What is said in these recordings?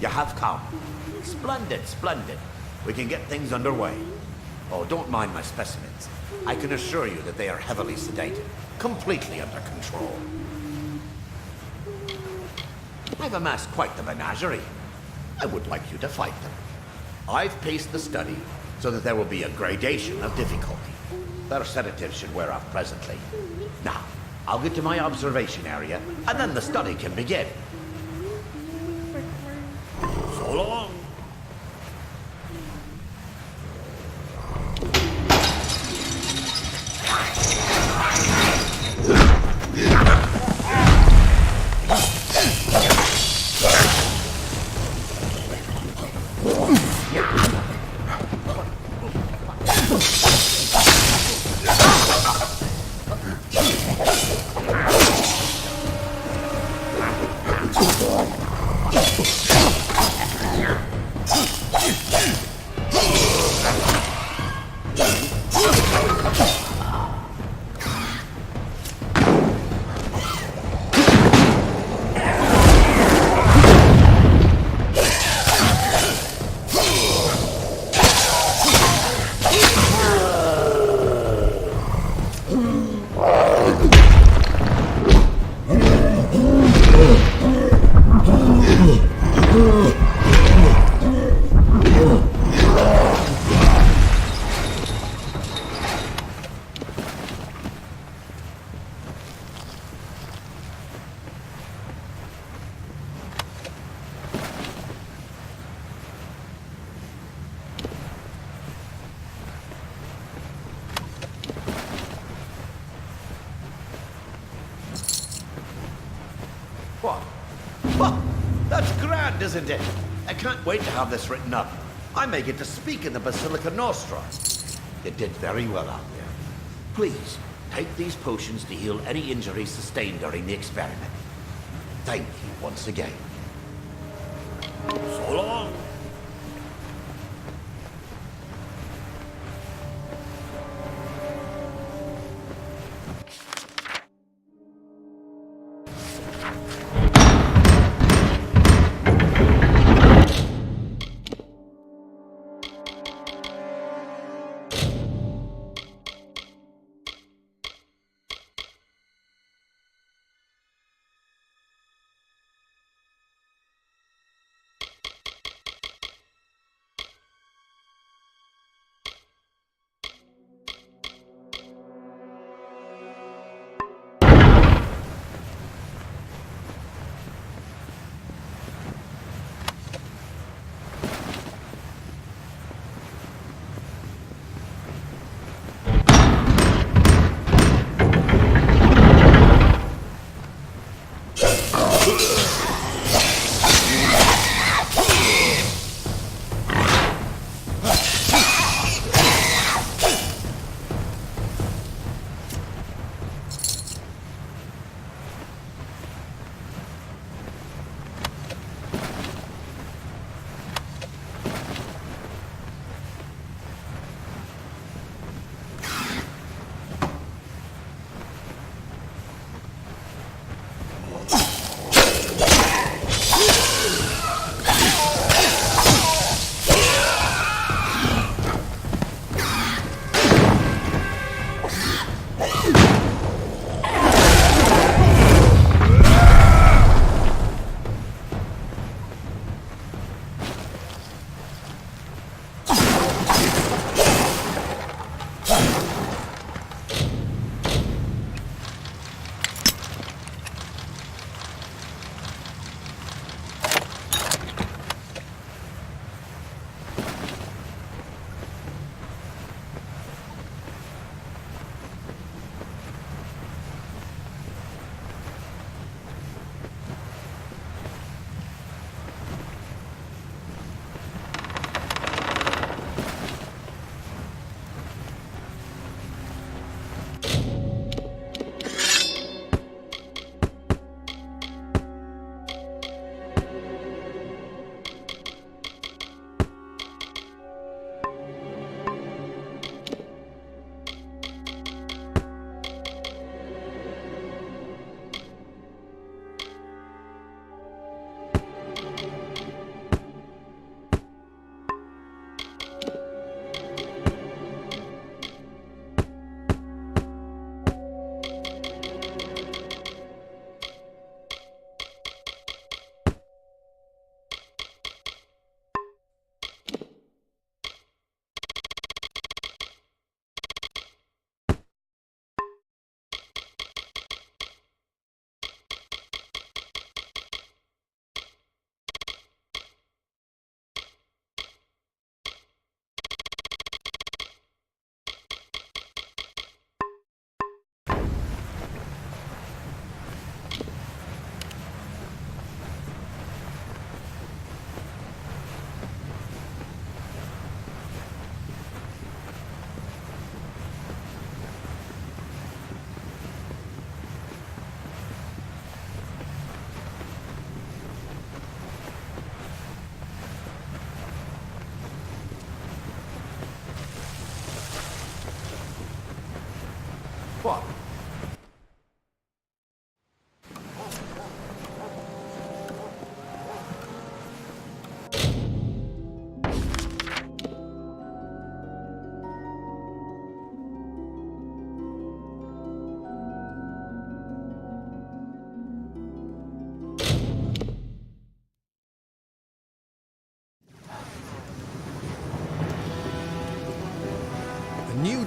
You have come. Splendid, splendid. We can get things underway. Oh, don't mind my specimens. I can assure you that they are heavily sedated, completely under control. I've amassed quite the menagerie. I would like you to fight them. I've paced the study so that there will be a gradation of difficulty. Their sedatives should wear off presently. Now, I'll get to my observation area, and then the study can begin. So long. What? Well, that's grand, isn't it? I can't wait to have this written up. I may get to speak in the Basilica Nostra. You did very well out there. Please, take these potions to heal any injuries sustained during the experiment. Thank you once again. So long.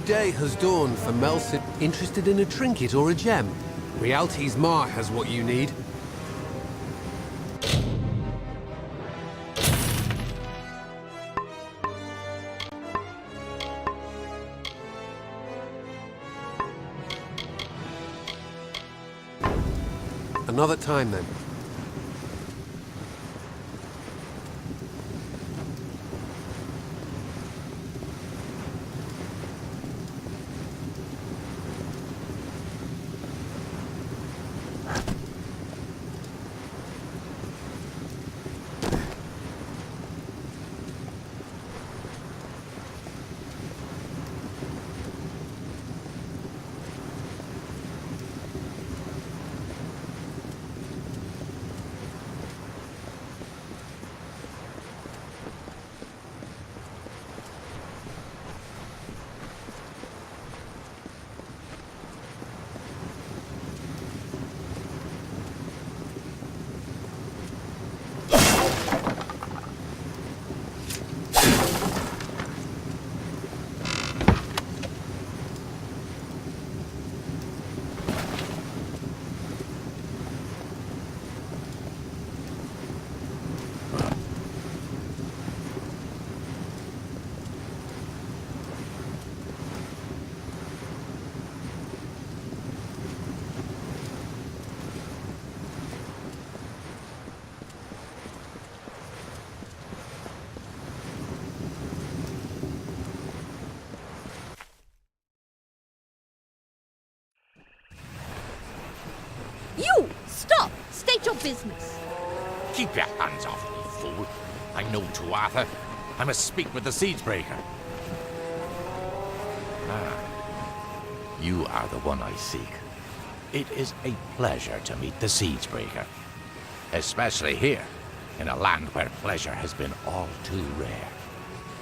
day has dawned for Melson. Interested in a trinket or a gem? Rialti's Ma has what you need. Another time, then. You! Stop! State your business. Keep your hands off me, fool. I know Tuatha. I must speak with the Siegebreaker. You are the one I seek. It is a pleasure to meet the Siegebreaker. Especially here, in a land where pleasure has been all too rare.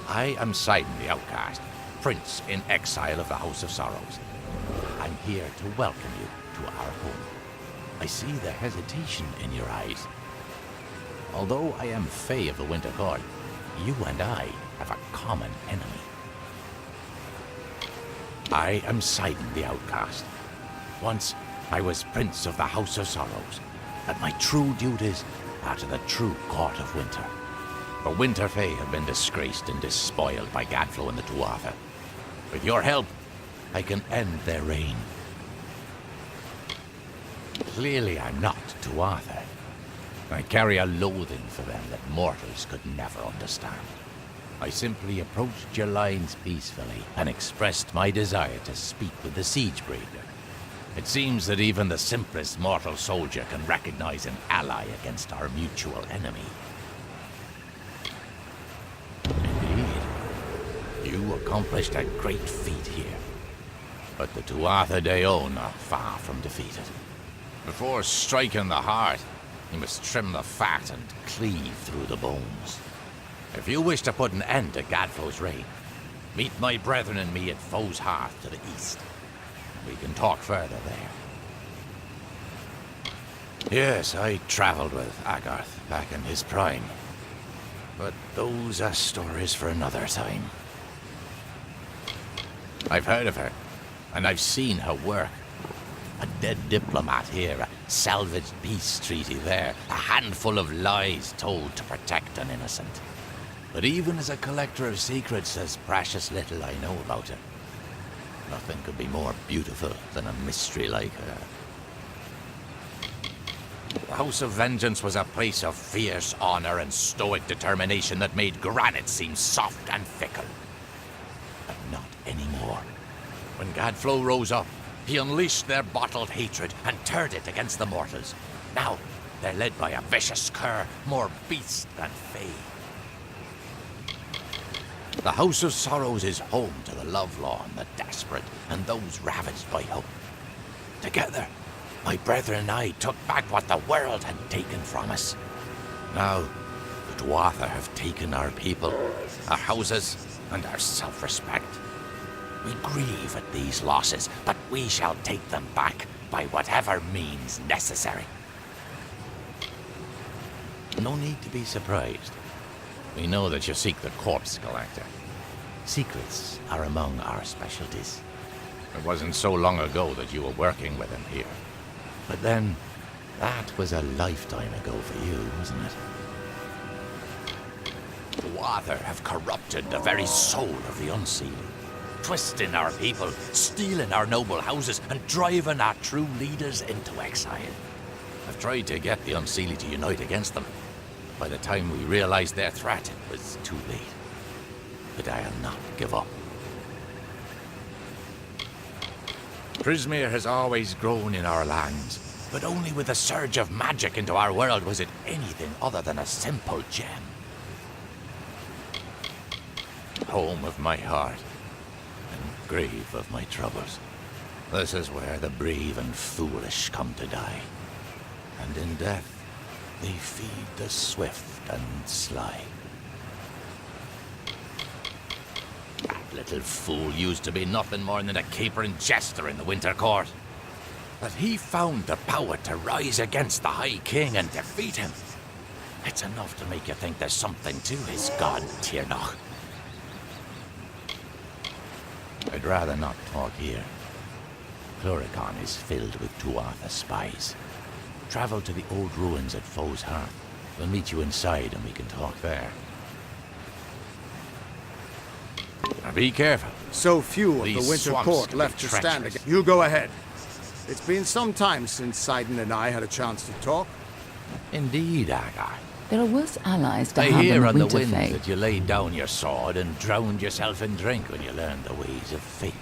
I am Sidon the Outcast, Prince in exile of the House of Sorrows. I'm here to welcome you to our home. I see the hesitation in your eyes. Although I am Fae of the Winter Court, you and I have a common enemy. I am Sidon the Outcast. Once, I was Prince of the House of Sorrows, but my true duties are to the true Court of Winter. The Winter Fae have been disgraced and despoiled by Gadflo and the Tuatha. With your help, I can end their reign. Clearly, I'm not Tuatha. I carry a loathing for them that mortals could never understand. I simply approached your lines peacefully and expressed my desire to speak with the Siegebreaker. It seems that even the simplest mortal soldier can recognize an ally against our mutual enemy. Indeed, you accomplished a great feat here. But the Tuatha de Own are far from defeated. Before striking the heart, you must trim the fat and cleave through the bones. If you wish to put an end to Gadflo's reign, meet my brethren and me at Foe's Hearth to the east. We can talk further there. Yes, I traveled with Agarth back in his prime. But those are stories for another time. I've heard of her, and I've seen her work. A dead diplomat here, a salvaged peace treaty there, a handful of lies told to protect an innocent. But even as a collector of secrets, there's precious little I know about her. Nothing could be more beautiful than a mystery like her. The House of Vengeance was a place of fierce honor and stoic determination that made granite seem soft and fickle. But not anymore. When Gadflo rose up, he unleashed their bottled hatred and turned it against the mortals. Now, they're led by a vicious cur, more beast than fae. The House of Sorrows is home to the lovelorn, the desperate, and those ravaged by hope. Together, my brethren and I took back what the world had taken from us. Now, the Tuatha have taken our people, our houses, and our self-respect. We grieve at these losses, but we shall take them back by whatever means necessary. No need to be surprised. We know that you seek the corpse collector. Secrets are among our specialties. It wasn't so long ago that you were working with him here. But then, that was a lifetime ago for you, wasn't it? Tuatha have corrupted the very soul of the Unseelie, twisting our people, stealing our noble houses, and driving our true leaders into exile. I've tried to get the Unseelie to unite against them. By the time we realized their threat, it was too late. But I'll not give up. Prismeer has always grown in our lands, but only with a surge of magic into our world was it anything other than a simple gem. Home of my heart, and grave of my troubles. This is where the brave and foolish come to die. And in death, they feed the swift and sly. That little fool used to be nothing more than a capering jester in the Winter Court. But he found the power to rise against the High King and defeat him. It's enough to make you think there's something to his god, Tirnoch. I'd rather not talk here. Cluricon is filled with Tuatha spies. Travel to the old ruins at Foe's Hearth. We'll meet you inside and we can talk there. Now be careful. So few of These the Winter swamps Court can left be to stand treacherous. again. You go ahead. It's been some time since Sidon and I had a chance to talk. Indeed, Agar. There are worse allies to I have hear than on the Winterfell. wind that you laid down your sword and drowned yourself in drink when you learned the ways of fate.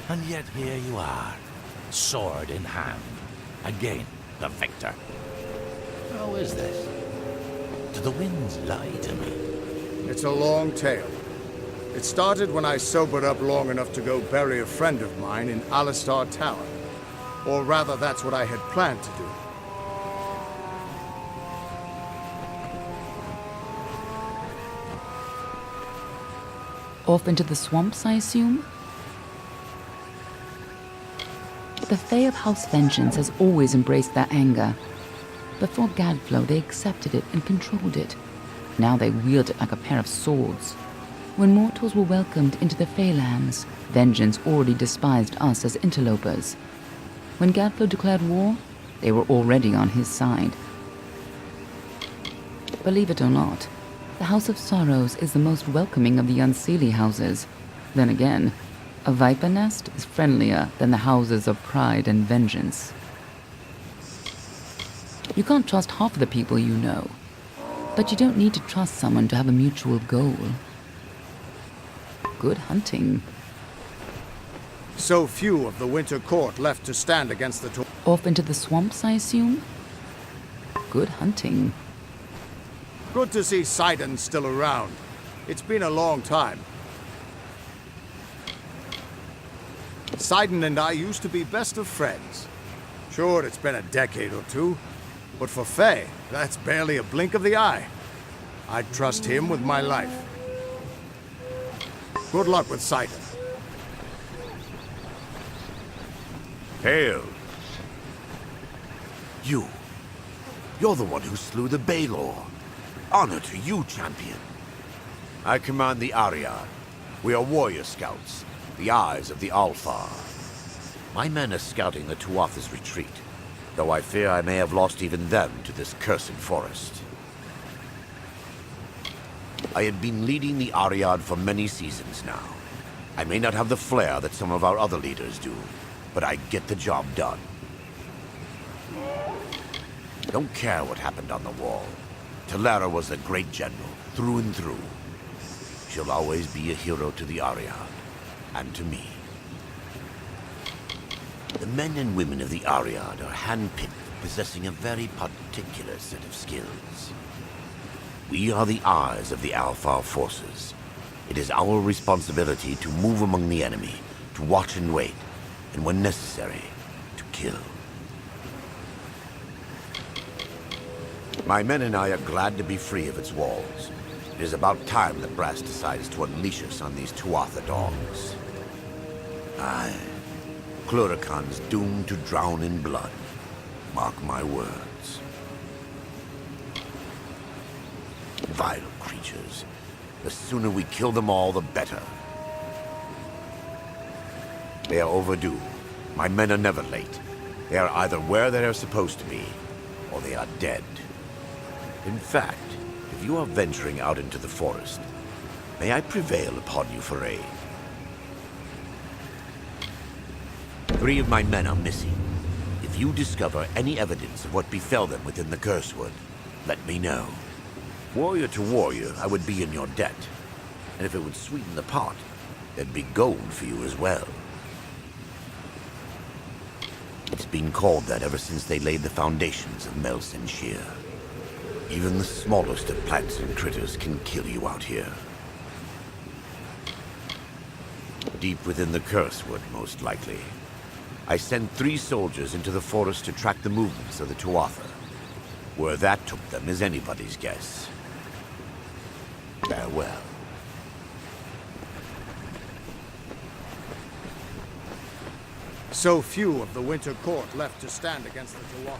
And yet here you are, sword in hand, again the victor. How is this? Do the winds lie to me? It's a long tale. It started when I sobered up long enough to go bury a friend of mine in Alistar Tower. Or rather, that's what I had planned to do. Off into the swamps, I assume? The Fae of House Vengeance has always embraced their anger. Before Gadflow, they accepted it and controlled it. Now they wield it like a pair of swords. When mortals were welcomed into the Feylands, vengeance already despised us as interlopers. When Gadflow declared war, they were already on his side. Believe it or not, the House of Sorrows is the most welcoming of the Unseelie houses. Then again, a viper nest is friendlier than the houses of pride and vengeance. You can't trust half of the people you know, but you don't need to trust someone to have a mutual goal. Good hunting. So few of the Winter Court left to stand against the Off into the swamps, I assume? Good hunting. Good to see Sidon still around. It's been a long time. Sidon and I used to be best of friends. Sure, it's been a decade or two, but for Faye, that's barely a blink of the eye. I'd trust him with my life. Good luck with Sidon. Hail. You're the one who slew the Baelor. Honor to you, champion. I command the Ariad. We are warrior scouts, the eyes of the Alfar. My men are scouting the Tuatha's retreat, though I fear I may have lost even them to this cursed forest. I have been leading the Ariad for many seasons now. I may not have the flair that some of our other leaders do, but I get the job done. Don't care what happened on the wall. Talara was a great general, through and through. She'll always be a hero to the Ariad, and to me. The men and women of the Ariad are handpicked, possessing a very particular set of skills. We are the eyes of the Alfar forces. It is our responsibility to move among the enemy, to watch and wait, and when necessary, to kill. My men and I are glad to be free of its walls. It is about time that Brass decides to unleash us on these Tuatha dogs. Aye, Cluricon's doomed to drown in blood. Mark my words. Vile creatures. The sooner we kill them all, the better. They are overdue. My men are never late. They are either where they are supposed to be, or they are dead. In fact, if you are venturing out into the forest, may I prevail upon you for aid? 3 of my men are missing. If you discover any evidence of what befell them within the Cursewood, let me know. Warrior to warrior, I would be in your debt. And if it would sweeten the pot, there'd be gold for you as well. It's been called that ever since they laid the foundations of Melsenshire. Even the smallest of plants and critters can kill you out here. Deep within the Cursewood, most likely. I sent 3 soldiers into the forest to track the movements of the Tuatha. Where that took them is anybody's guess. Farewell. So few of the Winter Court left to stand against the Tuatha.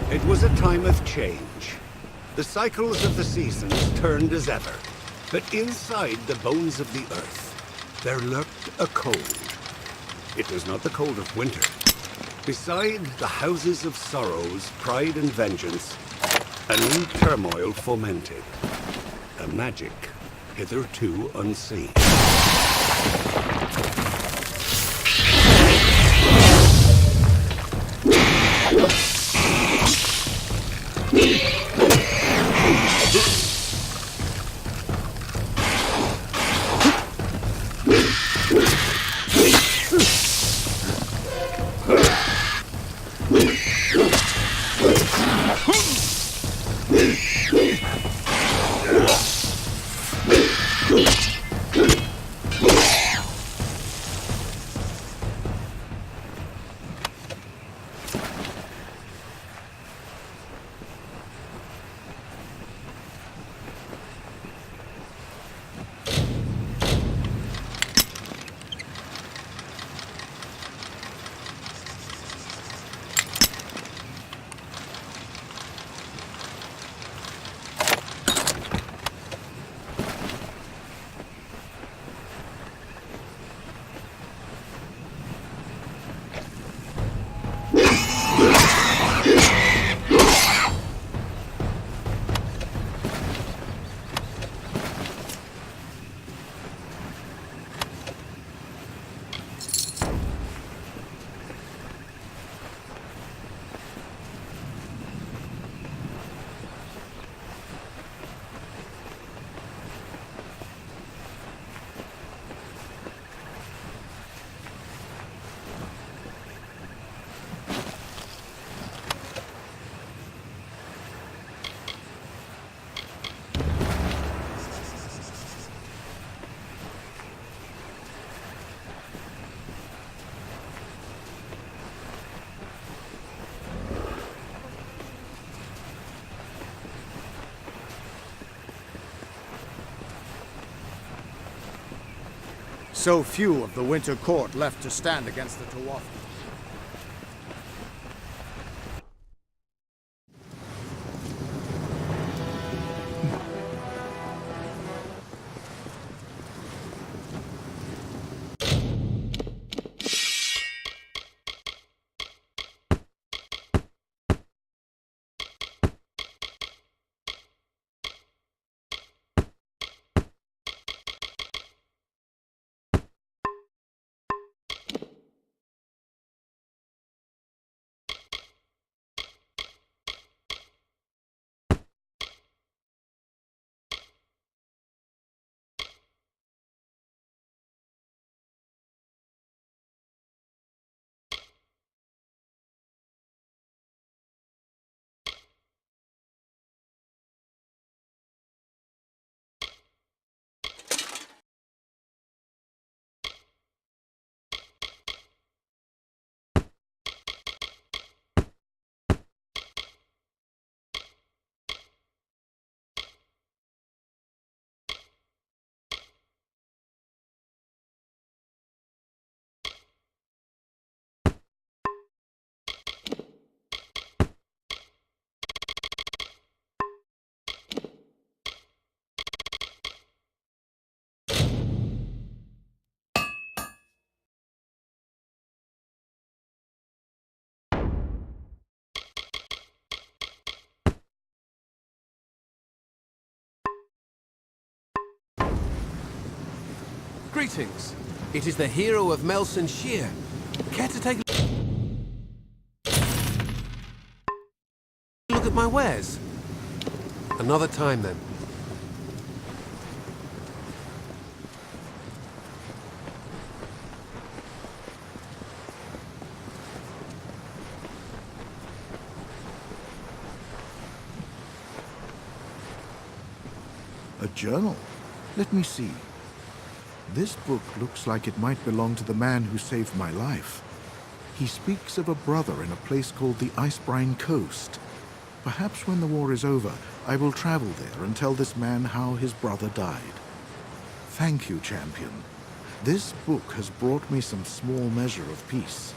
It was a time of change. The cycles of the seasons turned as ever. But inside the bones of the earth, there lurked a cold. It was not the cold of winter. Beside the houses of sorrows, pride and vengeance, a new turmoil fomented. A magic hitherto unseen. so few of the Winter Court left to stand against the Tawafi. Greetings. It is the hero of Melson Shear. Care to take a look at my wares? Another time, then. A journal? Let me see. This book looks like it might belong to the man who saved my life. He speaks of a brother in a place called the Icebrine Coast. Perhaps when the war is over, I will travel there and tell this man how his brother died. Thank you, champion. This book has brought me some small measure of peace.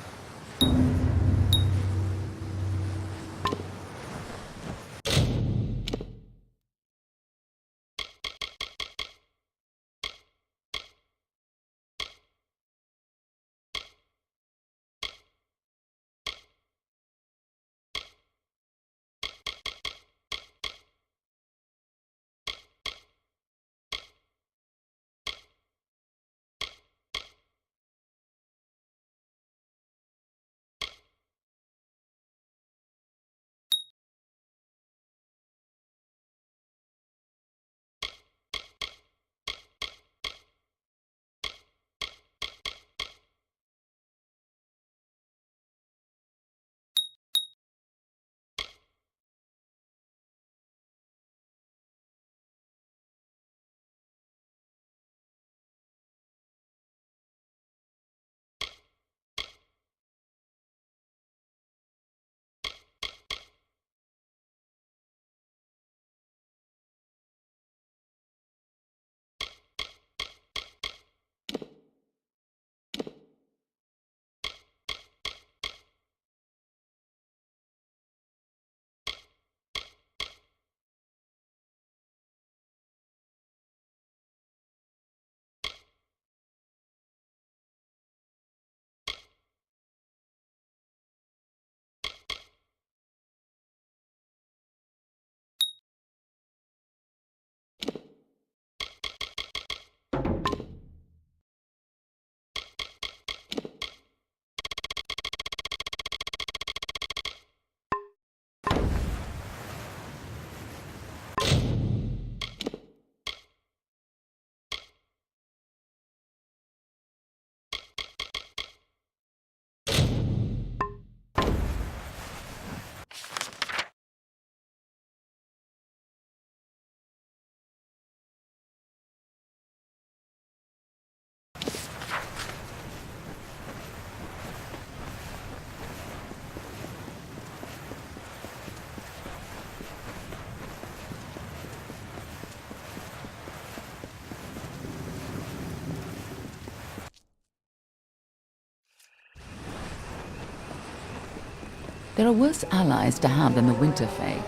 There are worse allies to have than the Winter Fae.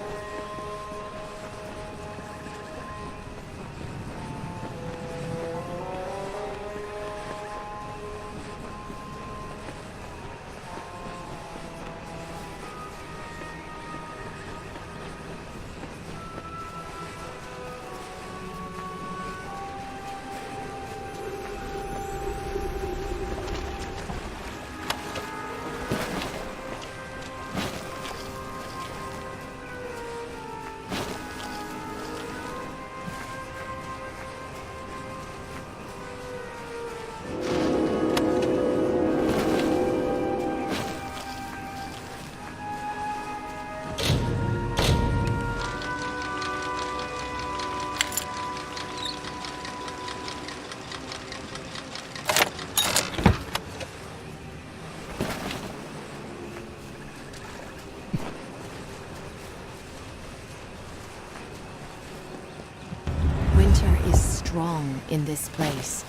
Winter is strong in this place.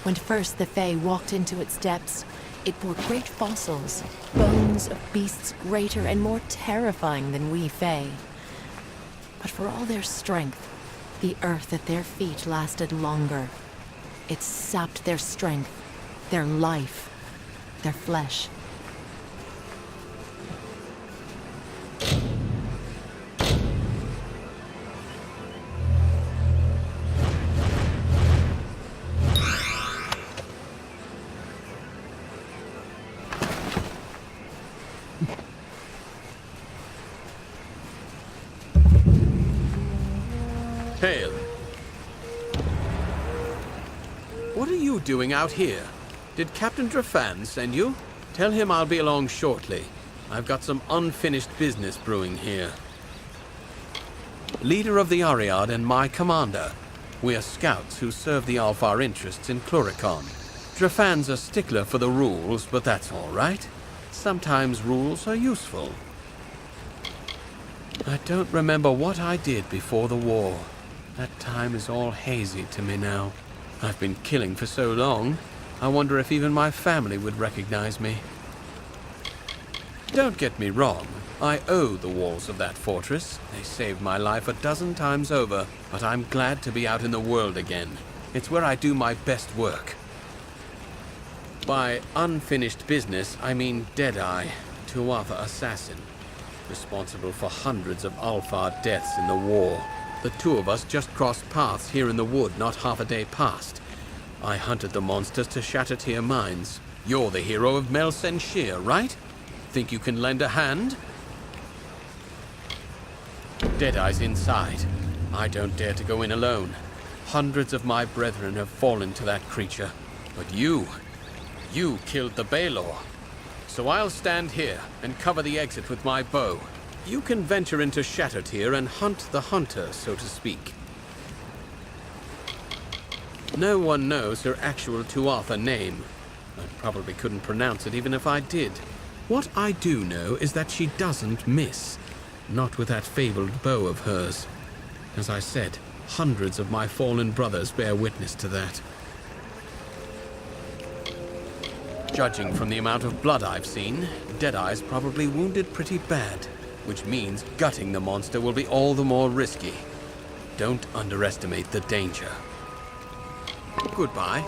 When first the Fae walked into its depths, it bore great fossils, bones of beasts greater and more terrifying than we Fae. But for all their strength, the earth at their feet lasted longer. It sapped their strength, their life, their flesh. Hail. What are you doing out here? Did Captain Drafan send you? Tell him I'll be along shortly. I've got some unfinished business brewing here. Leader of the Ariad and my commander. We are scouts who serve the Alfar interests in Cluricon. Drafan's a stickler for the rules, but that's all right. Sometimes rules are useful. I don't remember what I did before the war. That time is all hazy to me now. I've been killing for so long, I wonder if even my family would recognize me. Don't get me wrong, I owe the walls of that fortress. They saved my life 12 times over, but I'm glad to be out in the world again. It's where I do my best work. By unfinished business, I mean Deadeye, Tuatha assassin, responsible for hundreds of Alfar deaths in the war. The two of us just crossed paths here in the wood not half a day past. I hunted the monsters to Shattertear mines. You're the hero of Melsen Shear, right? Think you can lend a hand? Deadeye's inside. I don't dare to go in alone. Hundreds of my brethren have fallen to that creature. But you killed the Baelor. So I'll stand here and cover the exit with my bow. You can venture into Shattertear and hunt the hunter, so to speak. No one knows her actual Tuatha name. I probably couldn't pronounce it even if I did. What I do know is that she doesn't miss. Not with that fabled bow of hers. As I said, hundreds of my fallen brothers bear witness to that. Judging from the amount of blood I've seen, Deadeye's probably wounded pretty bad. Which means gutting the monster will be all the more risky. Don't underestimate the danger. Goodbye.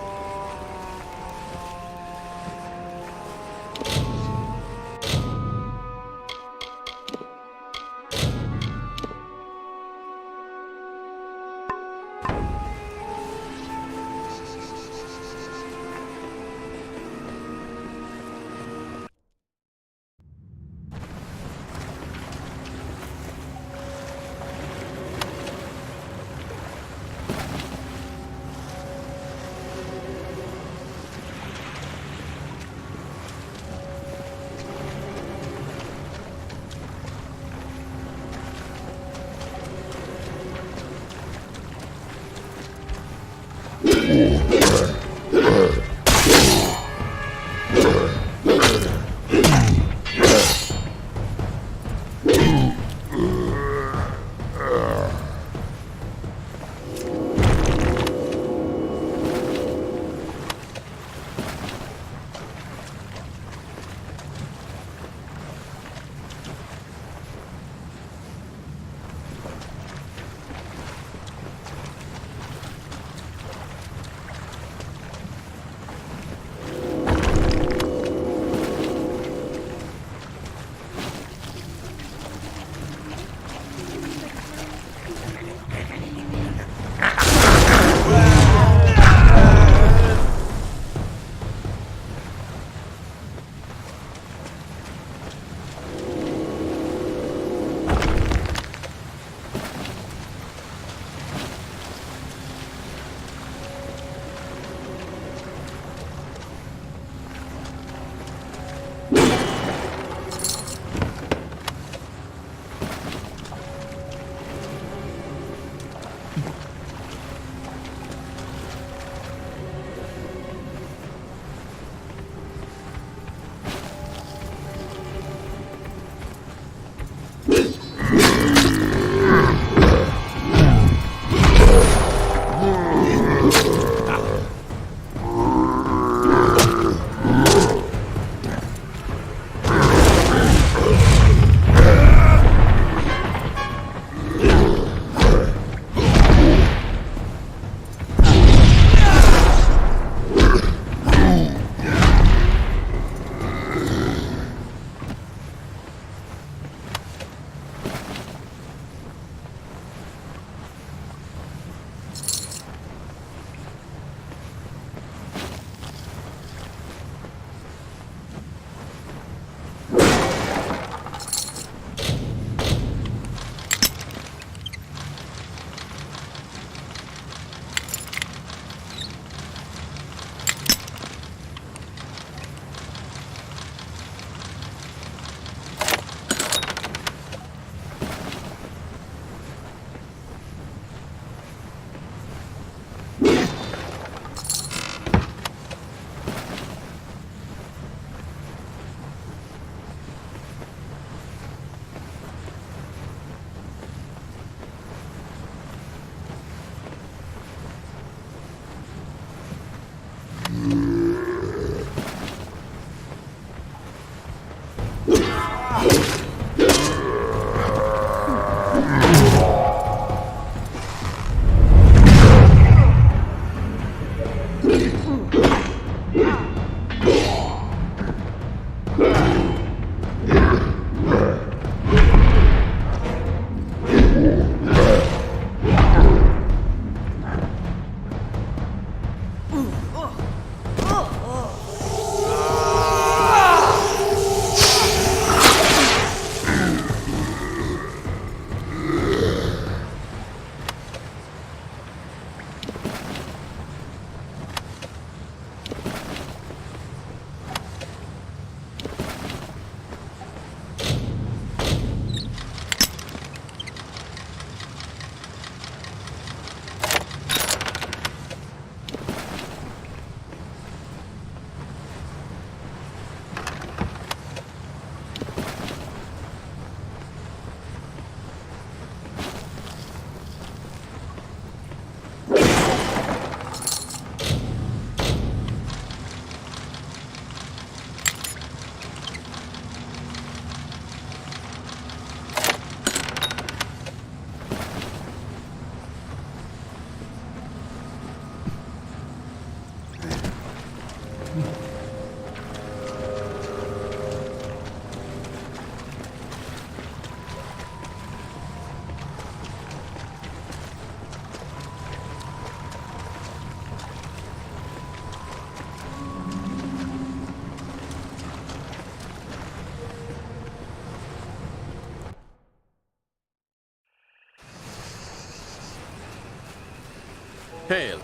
Hail.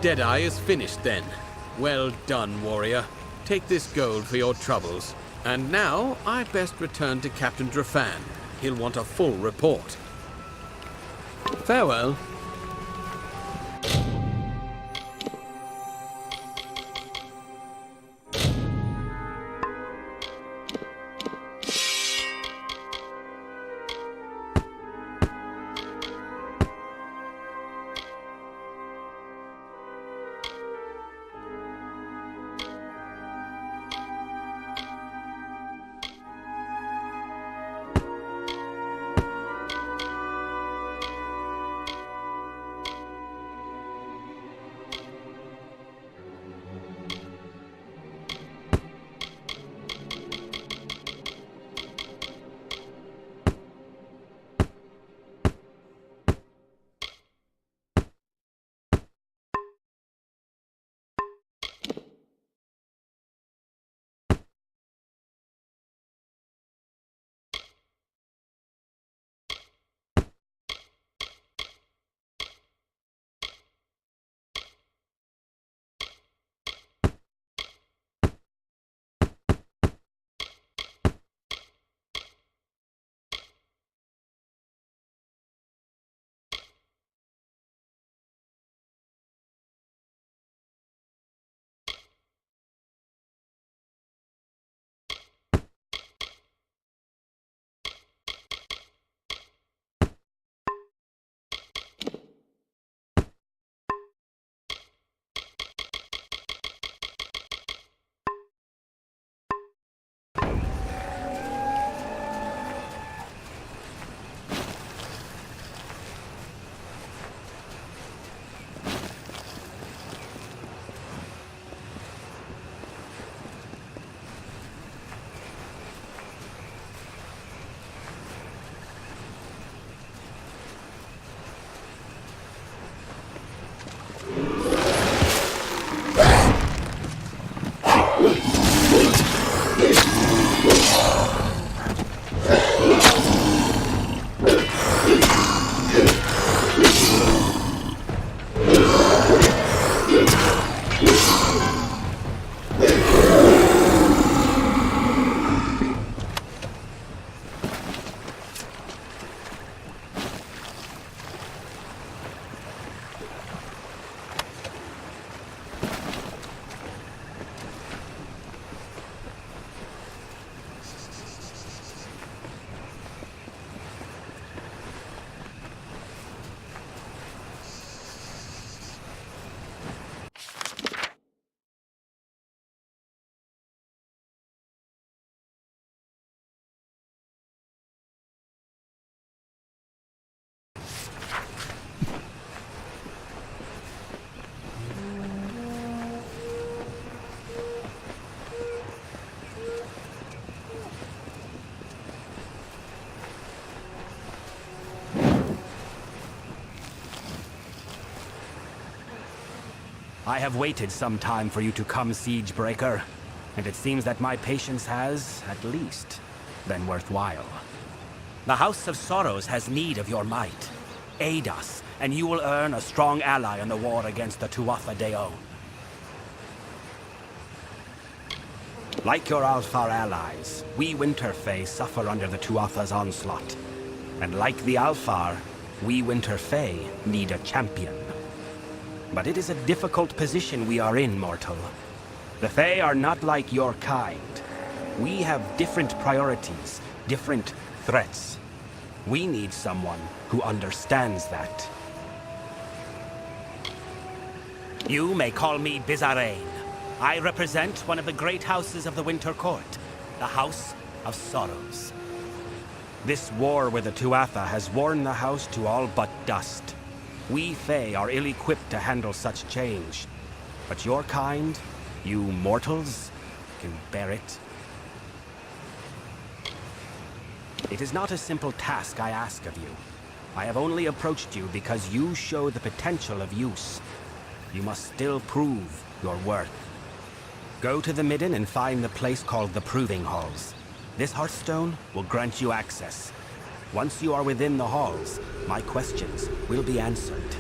Deadeye is finished then. Well done, warrior. Take this gold for your troubles. And now, I best return to Captain Drafan. He'll want a full report. Farewell. I have waited some time for you to come, Siegebreaker, and it seems that my patience has, at least, been worthwhile. The House of Sorrows has need of your might. Aid us, and you will earn a strong ally in the war against the Tuatha Deo. Like your Alfar allies, we Winterfey suffer under the Tuatha's onslaught. And like the Alfar, we Winterfey need a champion. But it is a difficult position we are in, mortal. The Fae are not like your kind. We have different priorities, different threats. We need someone who understands that. You may call me Bizarrain. I represent one of the great houses of the Winter Court, the House of Sorrows. This war with the Tuatha has worn the house to all but dust. We Fae are ill-equipped to handle such change. But your kind, you mortals, can bear it. It is not a simple task I ask of you. I have only approached you because you show the potential of use. You must still prove your worth. Go to the Midden and find the place called the Proving Halls. This Hearthstone will grant you access. Once you are within the halls, my questions will be answered.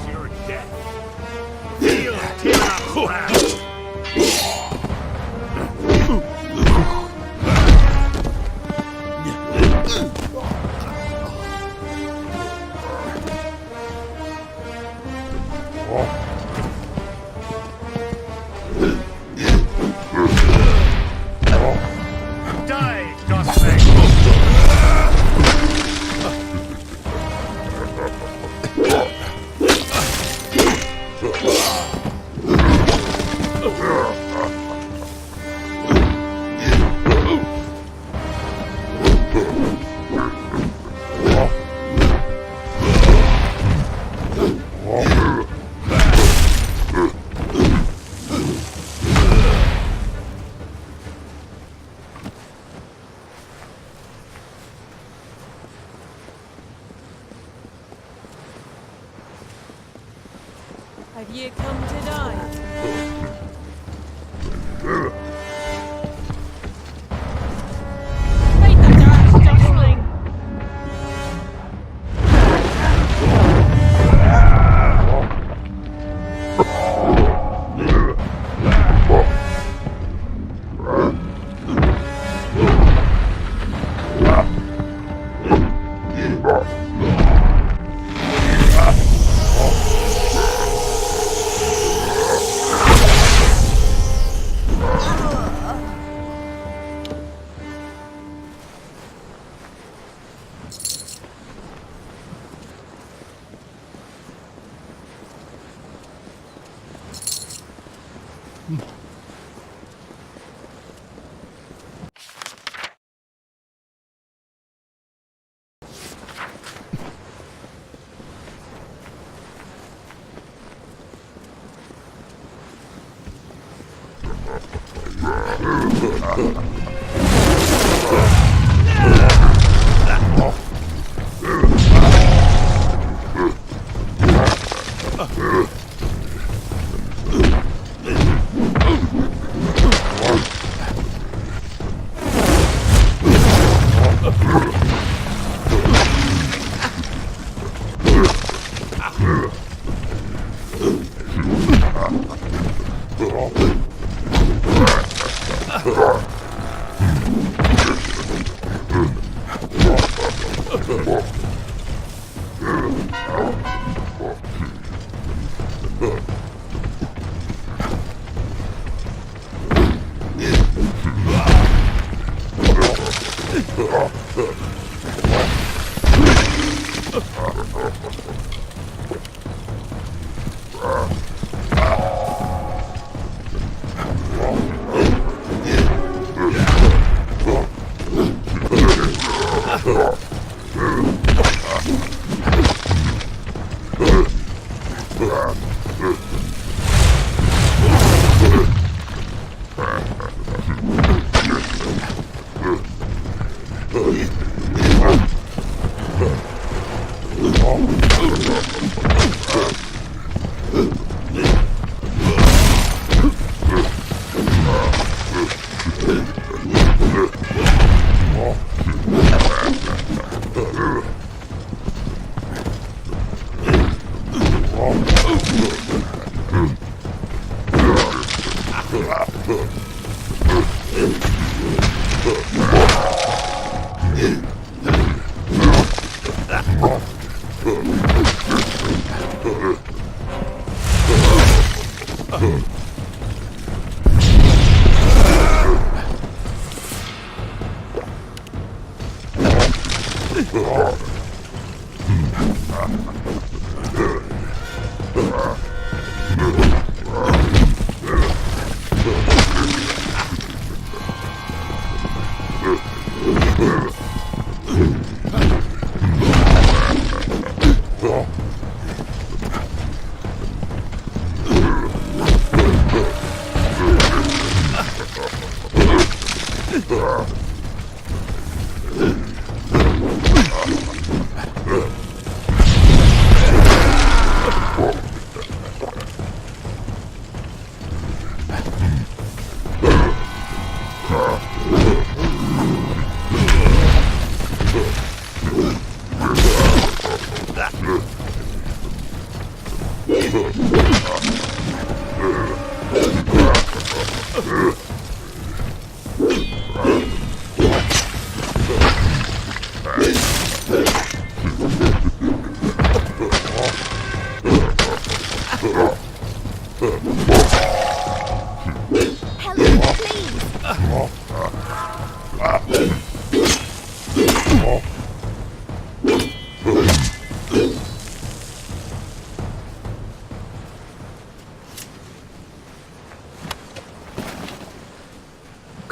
Your death. Feel Tira's wrath. Die, Gosling! Have you come to die? Take the dance, Jostling!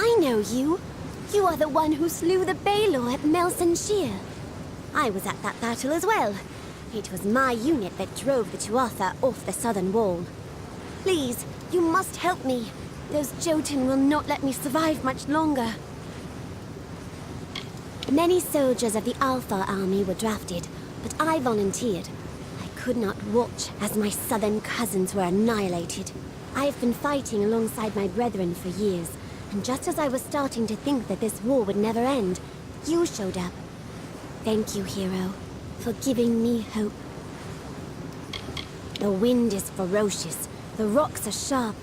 I know you. You are the one who slew the Baelor at Melson Shear. I was at that battle as well. It was my unit that drove the Tuatha off the southern wall. Please, you must help me. Those Jotun will not let me survive much longer. Many soldiers of the Alpha army were drafted, but I volunteered. I could not watch as my southern cousins were annihilated. I have been fighting alongside my brethren for years, and just as I was starting to think that this war would never end, you showed up. Thank you, hero, for giving me hope. The wind is ferocious, the rocks are sharp,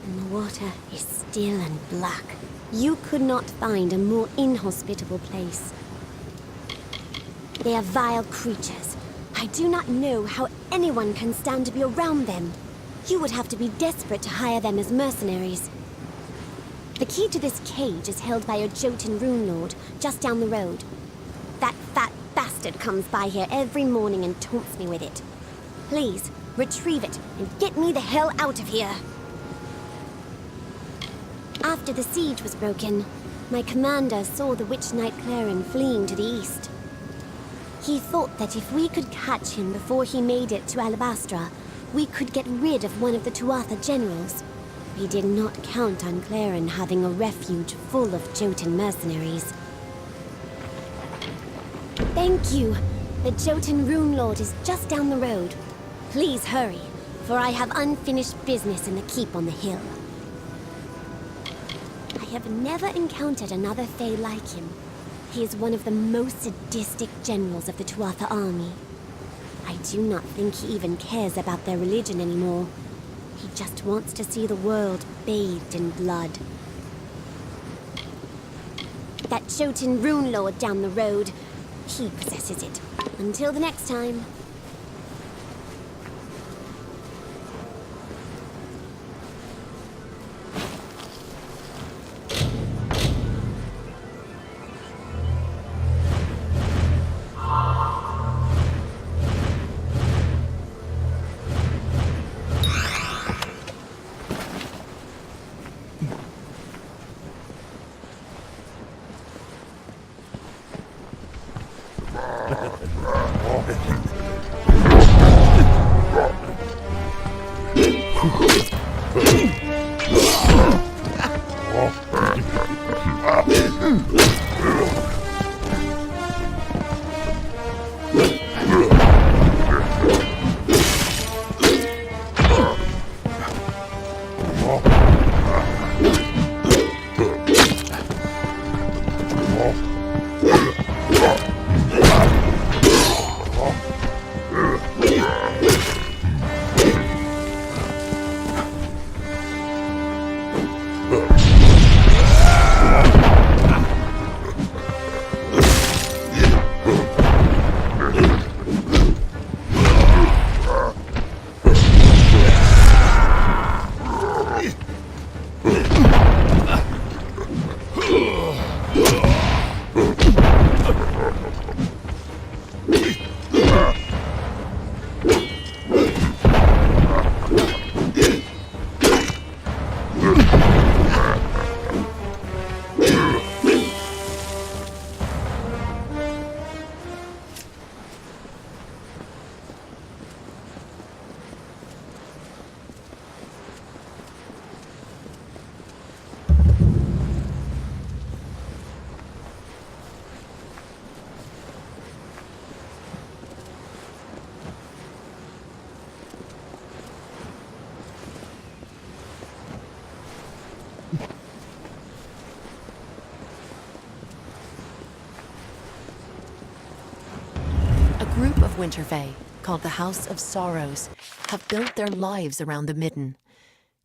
and the water is still and black. You could not find a more inhospitable place. They are vile creatures. I do not know how anyone can stand to be around them. You would have to be desperate to hire them as mercenaries. The key to this cage is held by a Jotun rune lord just down the road. That fat bastard comes by here every morning and taunts me with it. Please, retrieve it and get me the hell out of here. After the siege was broken, my commander saw the Witch Knight Claren fleeing to the east. He thought that if we could catch him before he made it to Alabastra, we could get rid of one of the Tuatha generals. We did not count on Claren having a refuge full of Jotun mercenaries. Thank you. The Jotun Rune Lord is just down the road. Please hurry, for I have unfinished business in the keep on the hill. I have never encountered another Fae like him. He is one of the most sadistic generals of the Tuatha army. I do not think he even cares about their religion anymore. He just wants to see the world bathed in blood. That Jotun Rune Lord down the road, he possesses it. Until the next time. Winter Fae, called the House of Sorrows, have built their lives around the midden.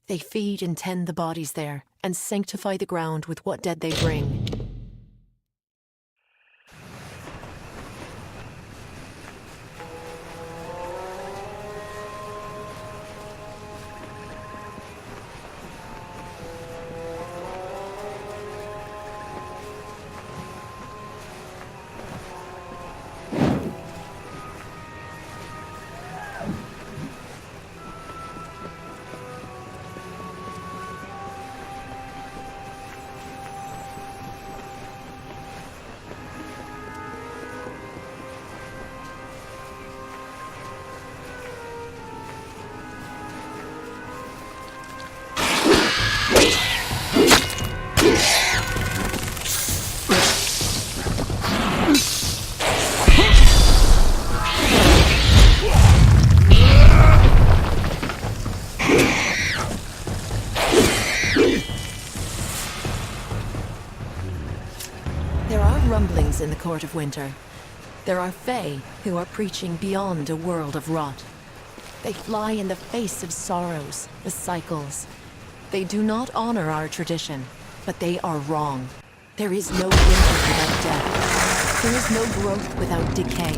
They feed and tend the bodies there, and sanctify the ground with what dead they bring. In the Court of Winter, there are Fae who are preaching beyond a world of rot. They fly in the face of sorrows, the cycles. They do not honor our tradition, but they are wrong. There is no winter without death. There is no growth without decay.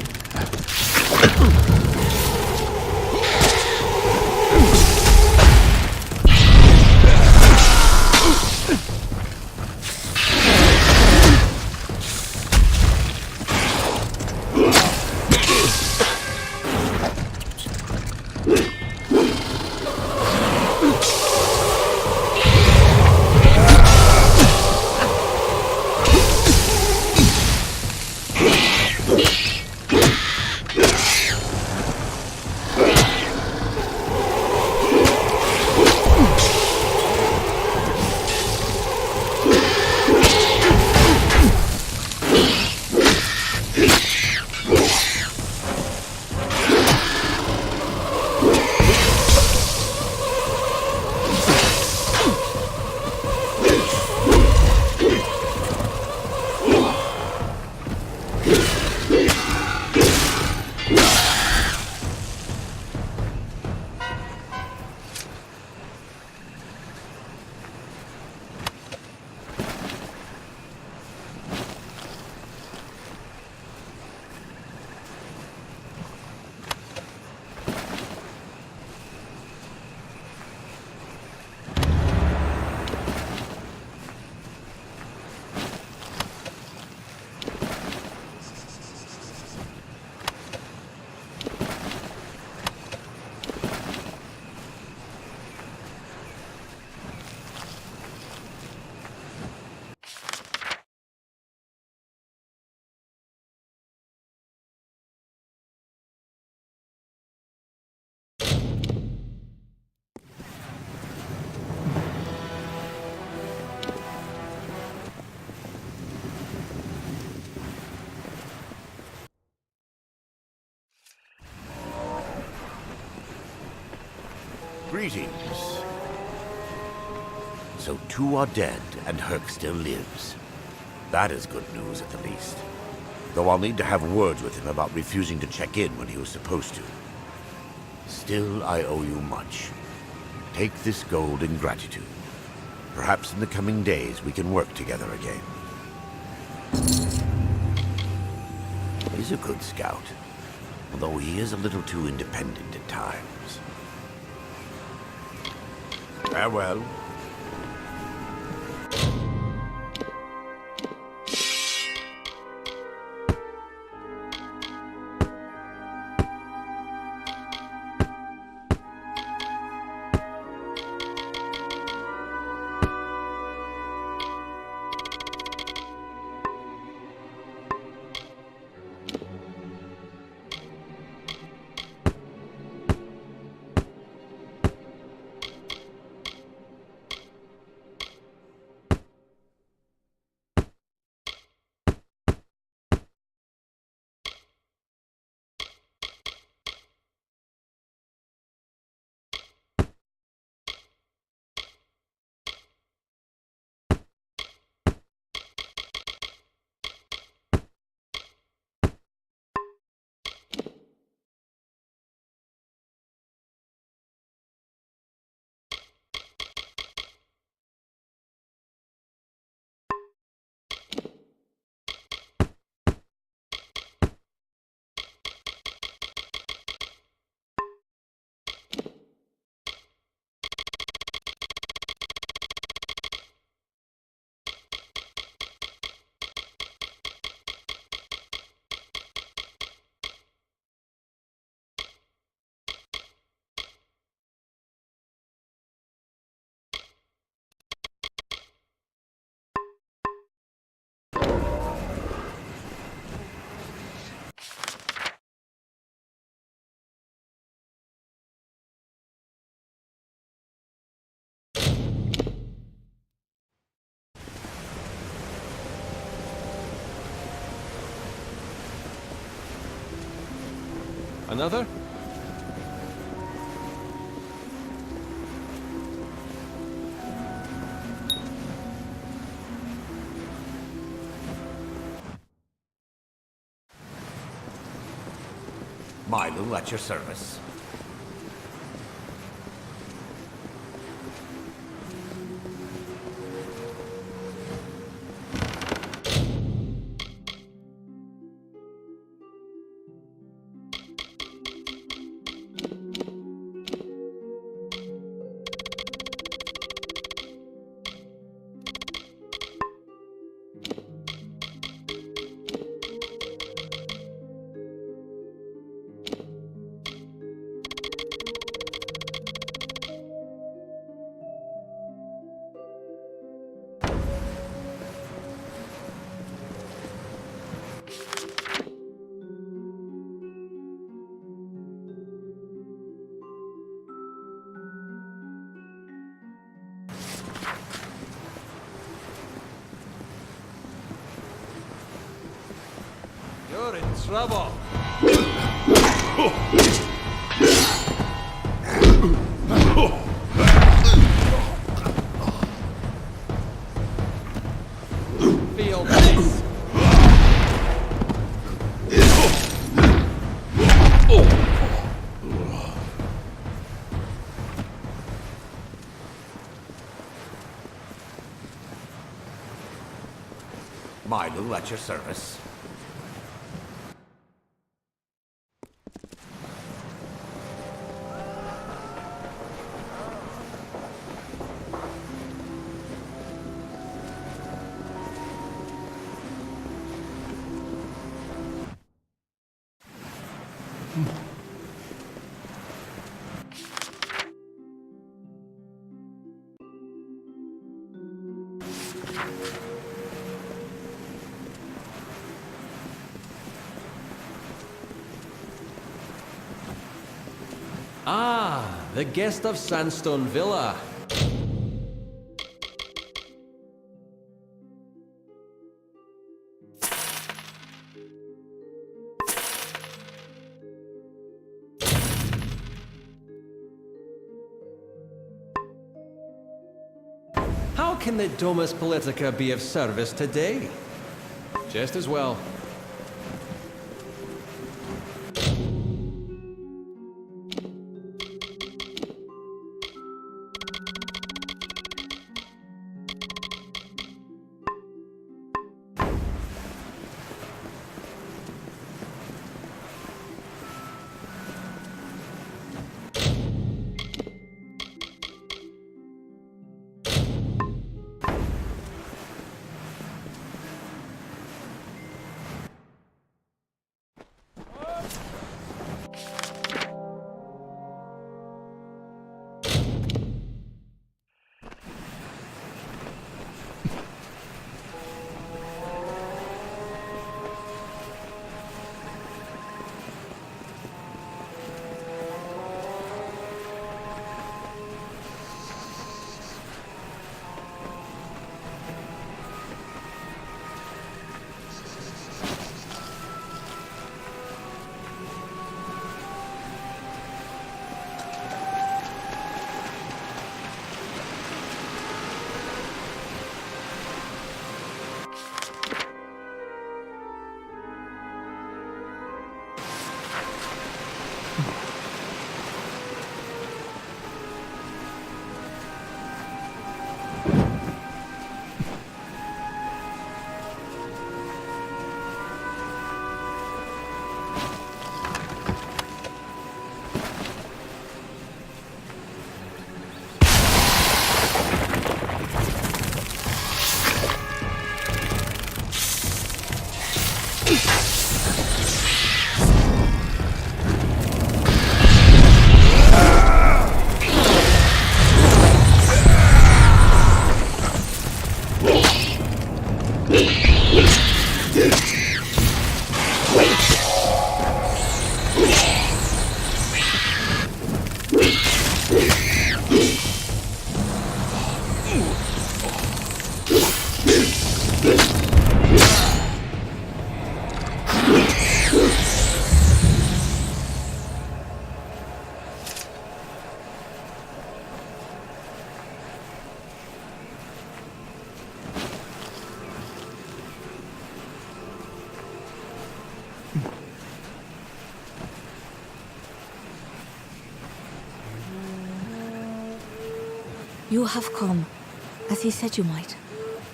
Greetings. So 2 are dead, and Herc still lives. That is good news, at the least. Though I'll need to have words with him about refusing to check in when he was supposed to. Still, I owe you much. Take this gold in gratitude. Perhaps in the coming days we can work together again. He's a good scout, although he is a little too independent at times. Farewell. Another? Milo, at your service. You're in trouble. Feel this. Milo, at your service. Ah, the guest of Sandstone Villa. How can the Domus Politica be of service today? Just as well. You have come, as he said you might.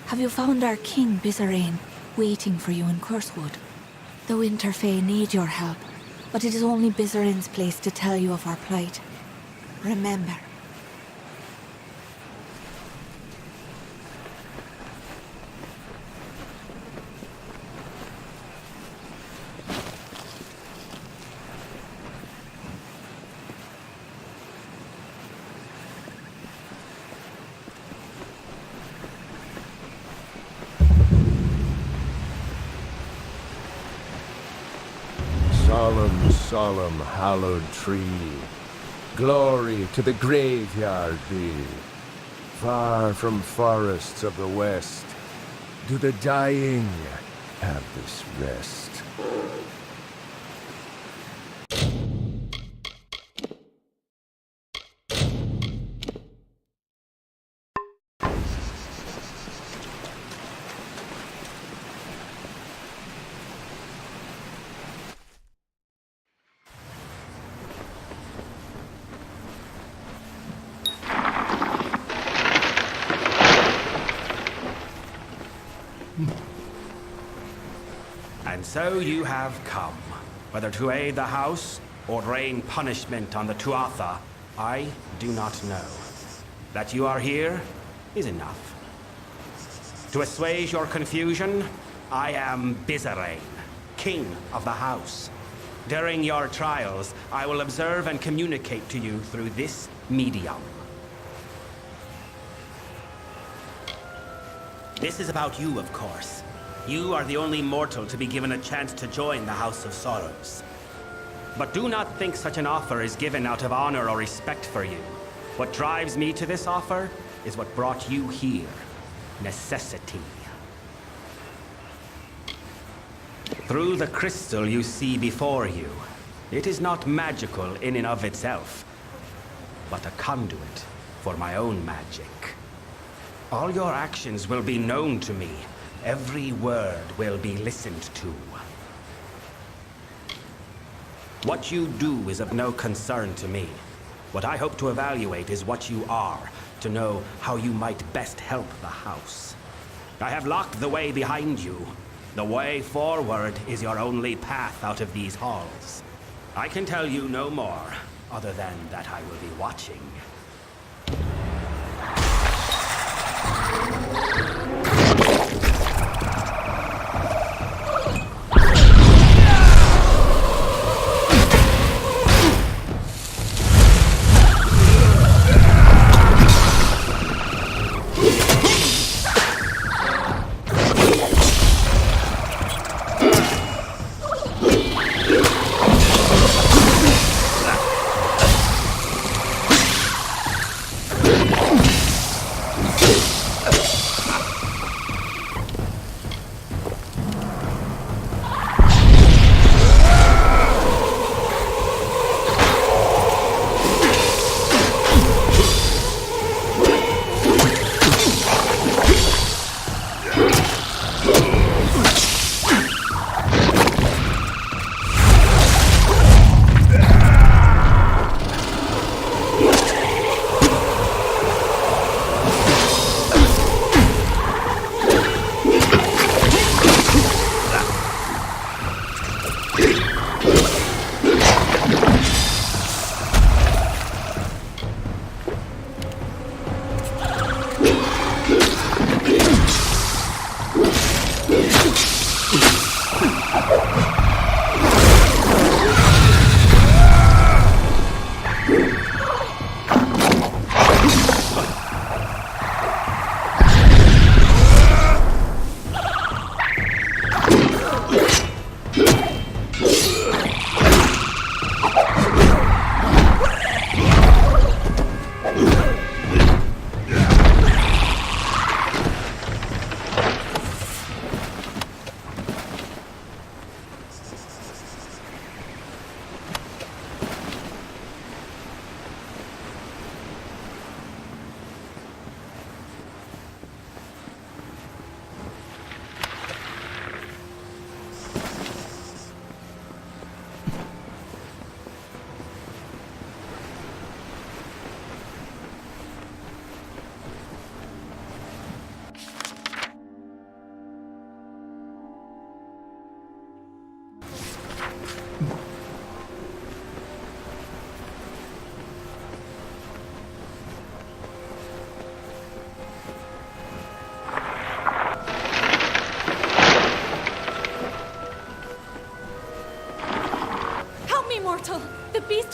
Have you found our king, Bizarrain, waiting for you in Cursewood? The Winter Fae need your help, but it is only Bizarrain's place to tell you of our plight. Remember. Solemn, solemn, hallowed tree, glory to the graveyard be. Far from forests of the west, do the dying have this rest. And so you have come, whether to aid the house or rain punishment on the Tuatha, I do not know. That you are here is enough. To assuage your confusion, I am Bizarrain, king of the house. During your trials, I will observe and communicate to you through this medium. This is about you, of course. You are the only mortal to be given a chance to join the House of Sorrows. But do not think such an offer is given out of honor or respect for you. What drives me to this offer is what brought you here. Necessity. Through the crystal you see before you, it is not magical in and of itself, but a conduit for my own magic. All your actions will be known to me. Every word will be listened to. What you do is of no concern to me. What I hope to evaluate is what you are, to know how you might best help the house. I have locked the way behind you. The way forward is your only path out of these halls. I can tell you no more, other than that I will be watching.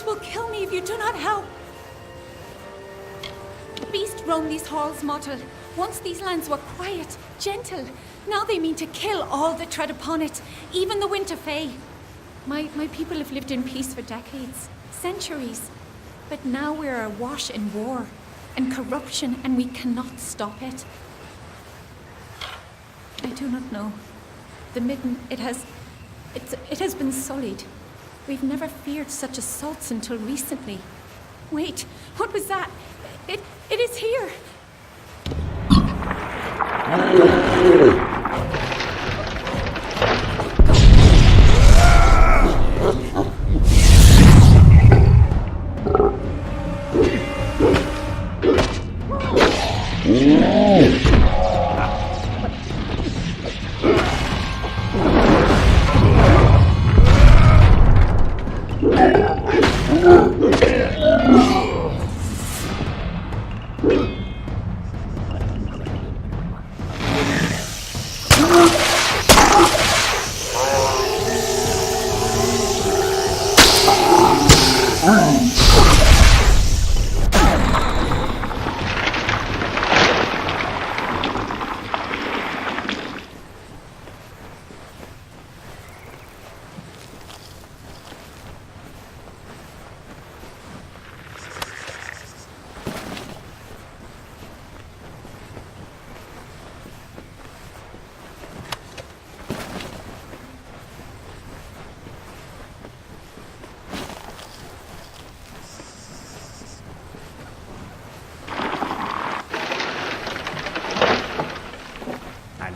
will kill me if you do not help. Beasts roam these halls, mortal. Once these lands were quiet, gentle. Now they mean to kill all that tread upon it, even the Winter Fae. My people have lived in peace for decades, centuries. But now we're awash in war and corruption, and we cannot stop it. I do not know. The Midden, it has been sullied. We've never feared such assaults until recently. Wait, what was that? It is here!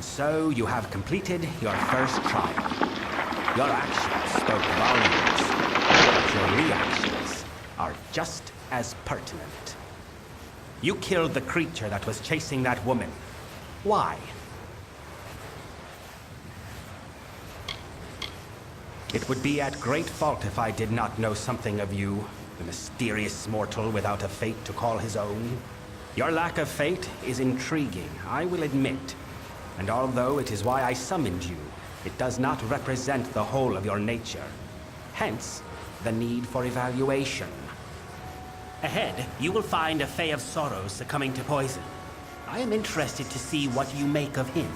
So you have completed your first trial. Your actions spoke volumes, but your reactions are just as pertinent. You killed the creature that was chasing that woman. Why? It would be at great fault if I did not know something of you, the mysterious mortal without a fate to call his own. Your lack of fate is intriguing, I will admit. And although it is why I summoned you, it does not represent the whole of your nature. Hence, the need for evaluation. Ahead, you will find a Fae of Sorrow succumbing to poison. I am interested to see what you make of him.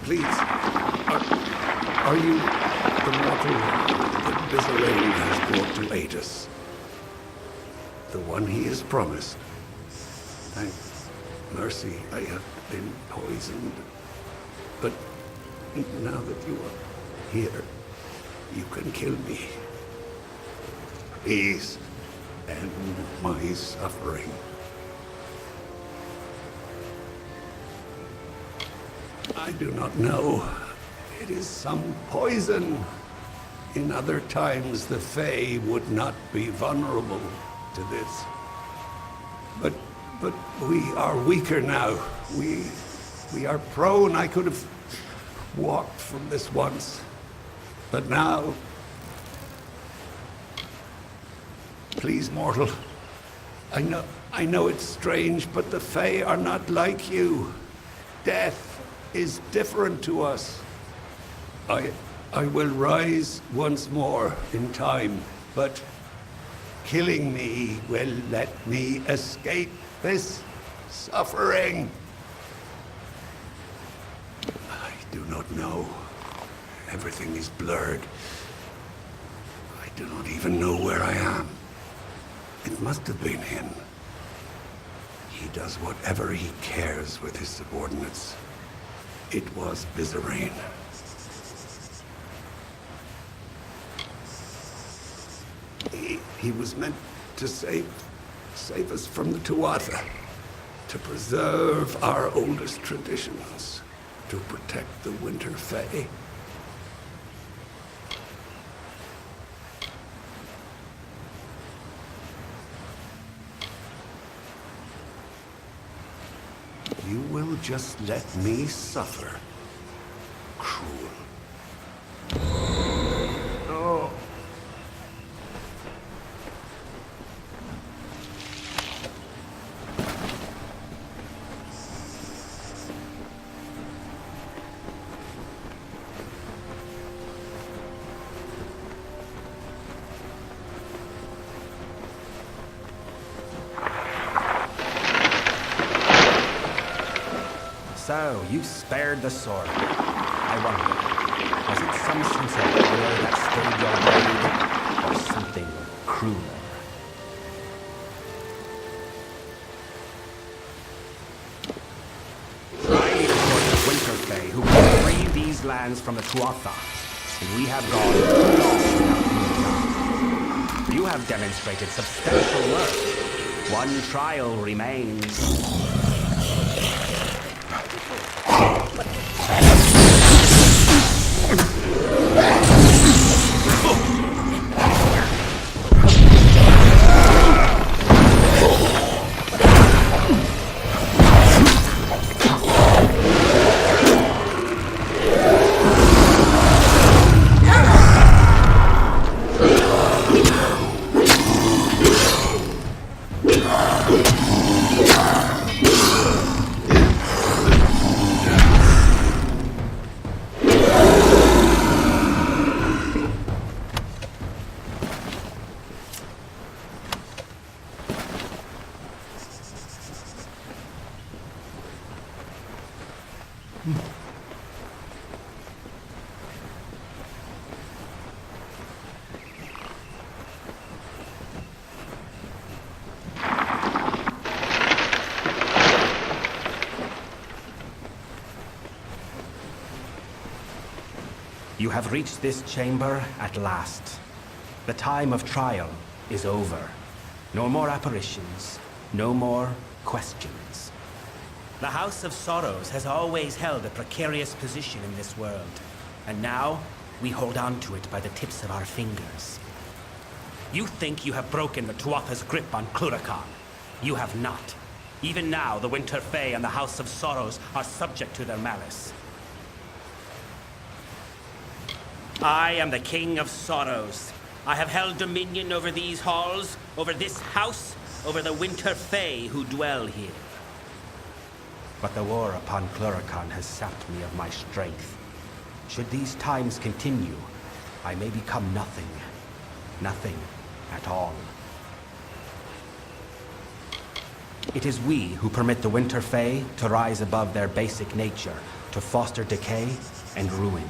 Please, are you the mortal that Bizarrain has brought to aid us? The one he has promised? Thank mercy, I have been poisoned. But now that you are here, you can kill me. Please, end my suffering. I do not know. It is some poison. In other times, the Fae would not be vulnerable to this. But we are weaker now. We are prone. I could have walked from this once, but now... Please, mortal. I know it's strange, but the Fae are not like you. Death is different to us. I will rise once more in time, but killing me will let me escape this suffering. I do not know. Everything is blurred. I do not even know where I am. It must have been him. He does whatever he cares with his subordinates. It was Bizarane. He was meant to save us from the Tuatha, to preserve our oldest traditions, to protect the Winter Fae. You will just let me suffer. Cruel. Oh. So, you spared the sword. I wonder, was it some sense of honor that stayed your blade, or something crueler? I need a sort of Winter Fae who can free these lands from the Tuatha, and we have gone too long without doing that. You have demonstrated substantial work. One trial remains. You have reached this chamber at last. The time of trial is over. No more apparitions, no more questions. The House of Sorrows has always held a precarious position in this world, and now we hold on to it by the tips of our fingers. You think you have broken the Tuatha's grip on Cluracan. You have not. Even now, the Winter Fae and the House of Sorrows are subject to their malice. I am the King of Sorrows. I have held dominion over these halls, over this house, over the Winter Fae who dwell here. But the war upon Cluracan has sapped me of my strength. Should these times continue, I may become nothing. Nothing at all. It is we who permit the Winter Fae to rise above their basic nature, to foster decay and ruin.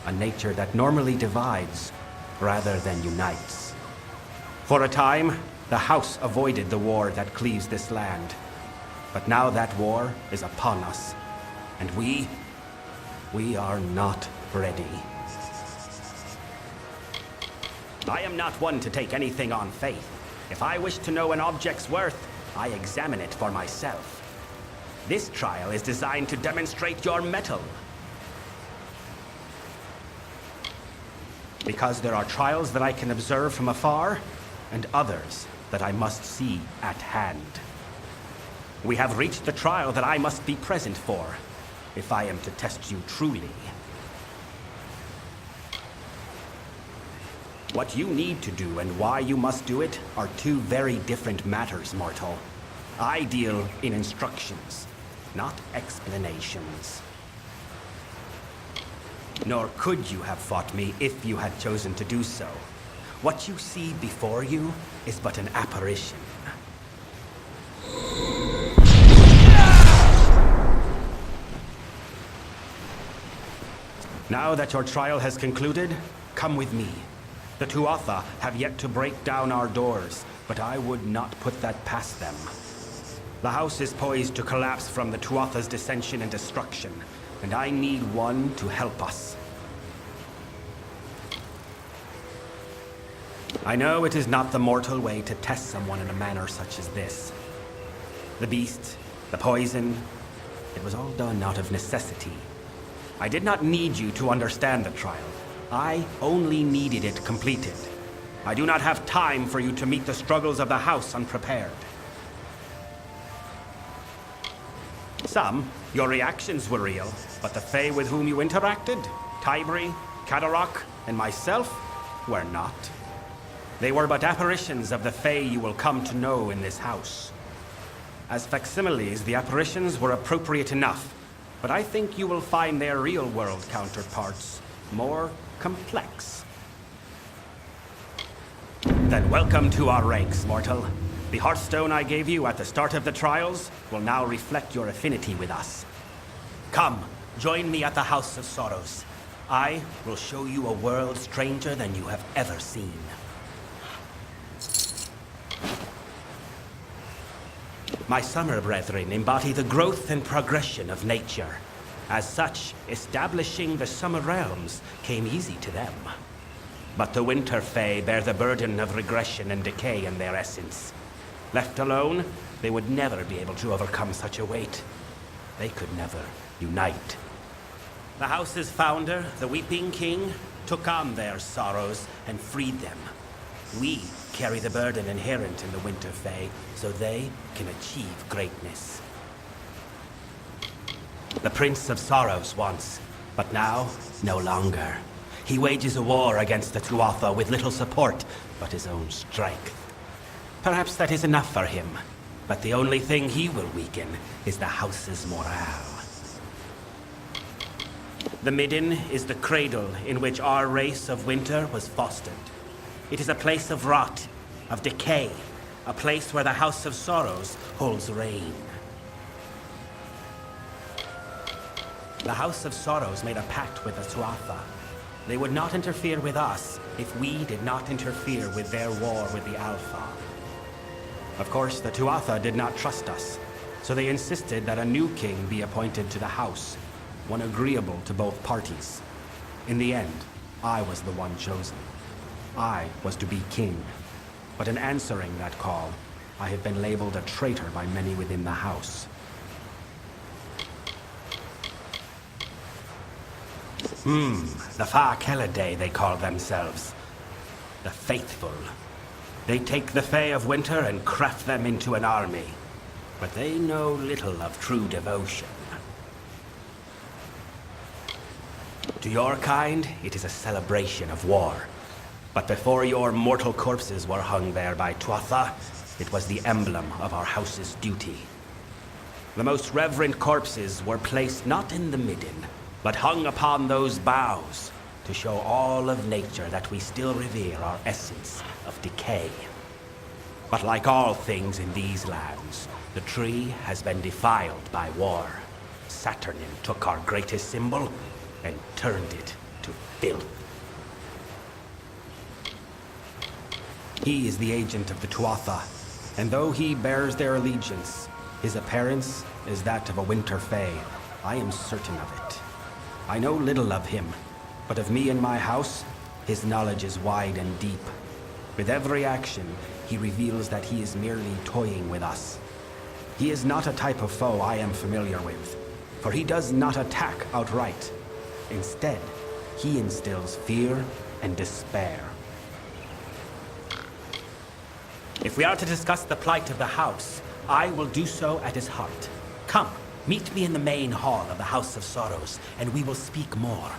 A nature that normally divides rather than unites. For a time, the House avoided the war that cleaves this land. But now that war is upon us, and we are not ready. I am not one to take anything on faith. If I wish to know an object's worth, I examine it for myself. This trial is designed to demonstrate your mettle. Because there are trials that I can observe from afar, and others that I must see at hand. We have reached the trial that I must be present for. if I am to test you truly. What you need to do and why you must do it are two very different matters, mortal. I deal in instructions, not explanations. Nor could you have fought me if you had chosen to do so. What you see before you is but an apparition. Now that your trial has concluded, come with me. The Tuatha have yet to break down our doors, but I would not put that past them. The house is poised to collapse from the Tuatha's dissension and destruction, and I need one to help us. I know it is not the mortal way to test someone in a manner such as this. The beast, the poison, it was all done out of necessity. I did not need you to understand the trial. I only needed it completed. I do not have time for you to meet the struggles of the house unprepared. Some, your reactions were real, but the Fae with whom you interacted, Tybri, Kadarok, and myself, were not. They were but apparitions of the Fae you will come to know in this house. As facsimiles, the apparitions were appropriate enough, but I think you will find their real-world counterparts more complex. Then welcome to our ranks, mortal. The Hearthstone I gave you at the start of the trials will now reflect your affinity with us. Come, join me at the House of Sorrows. I will show you a world stranger than you have ever seen. My summer brethren embody the growth and progression of nature. As such, establishing the summer realms came easy to them. But the winter Fae bear the burden of regression and decay in their essence. Left alone, they would never be able to overcome such a weight. They could never unite. The house's founder, the Weeping King, took on their sorrows and freed them. We carry the burden inherent in the winter Fae, so they can achieve greatness. The Prince of Sorrows once, but now, no longer. He wages a war against the Tuatha with little support but his own strength. Perhaps that is enough for him, but the only thing he will weaken is the house's morale. The Midden is the cradle in which our race of winter was fostered. It is a place of rot, of decay, a place where the House of Sorrows holds reign. The House of Sorrows made a pact with the Tuatha. They would not interfere with us if we did not interfere with their war with the Alpha. Of course, the Tuatha did not trust us, so they insisted that a new king be appointed to the house, one agreeable to both parties. In the end, I was the one chosen. I was to be king, but in answering that call, I have been labeled a traitor by many within the house. The Fa Kelidae, they call themselves. The Faithful. They take the Fae of Winter and craft them into an army. But they know little of true devotion. To your kind, it is a celebration of war. But before your mortal corpses were hung there by Tuatha, it was the emblem of our house's duty. The most reverent corpses were placed not in the midden, but hung upon those boughs to show all of nature that we still revere our essence of decay. But like all things in these lands, the tree has been defiled by war. Saturnin took our greatest symbol and turned it to filth. He is the agent of the Tuatha, and though he bears their allegiance, his appearance is that of a winter Fae. I am certain of it. I know little of him, but of me and my house, his knowledge is wide and deep. With every action, he reveals that he is merely toying with us. He is not a type of foe I am familiar with, for he does not attack outright. Instead, he instills fear and despair. If we are to discuss the plight of the house, I will do so at his heart. Come, Meet me in the main hall of the House of Sorrows, and we will speak more.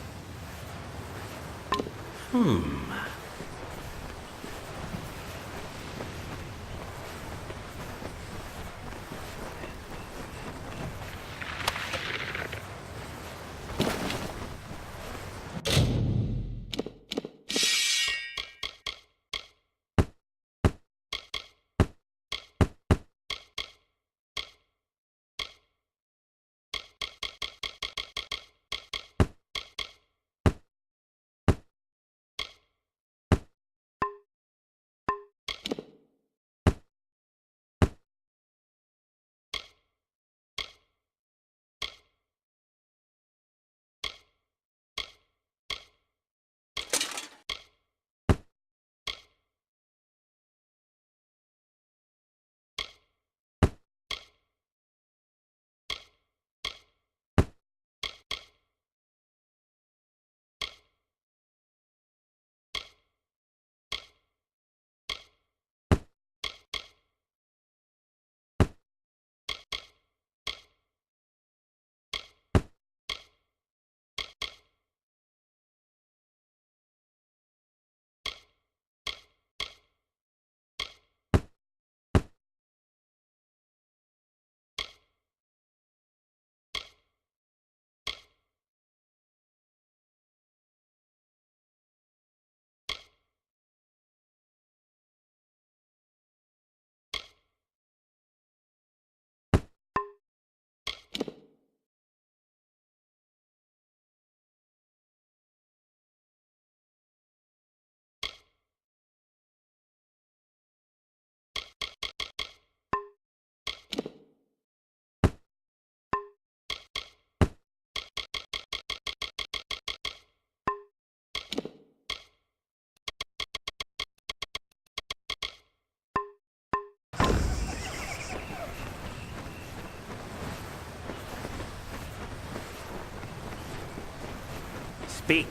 Speak.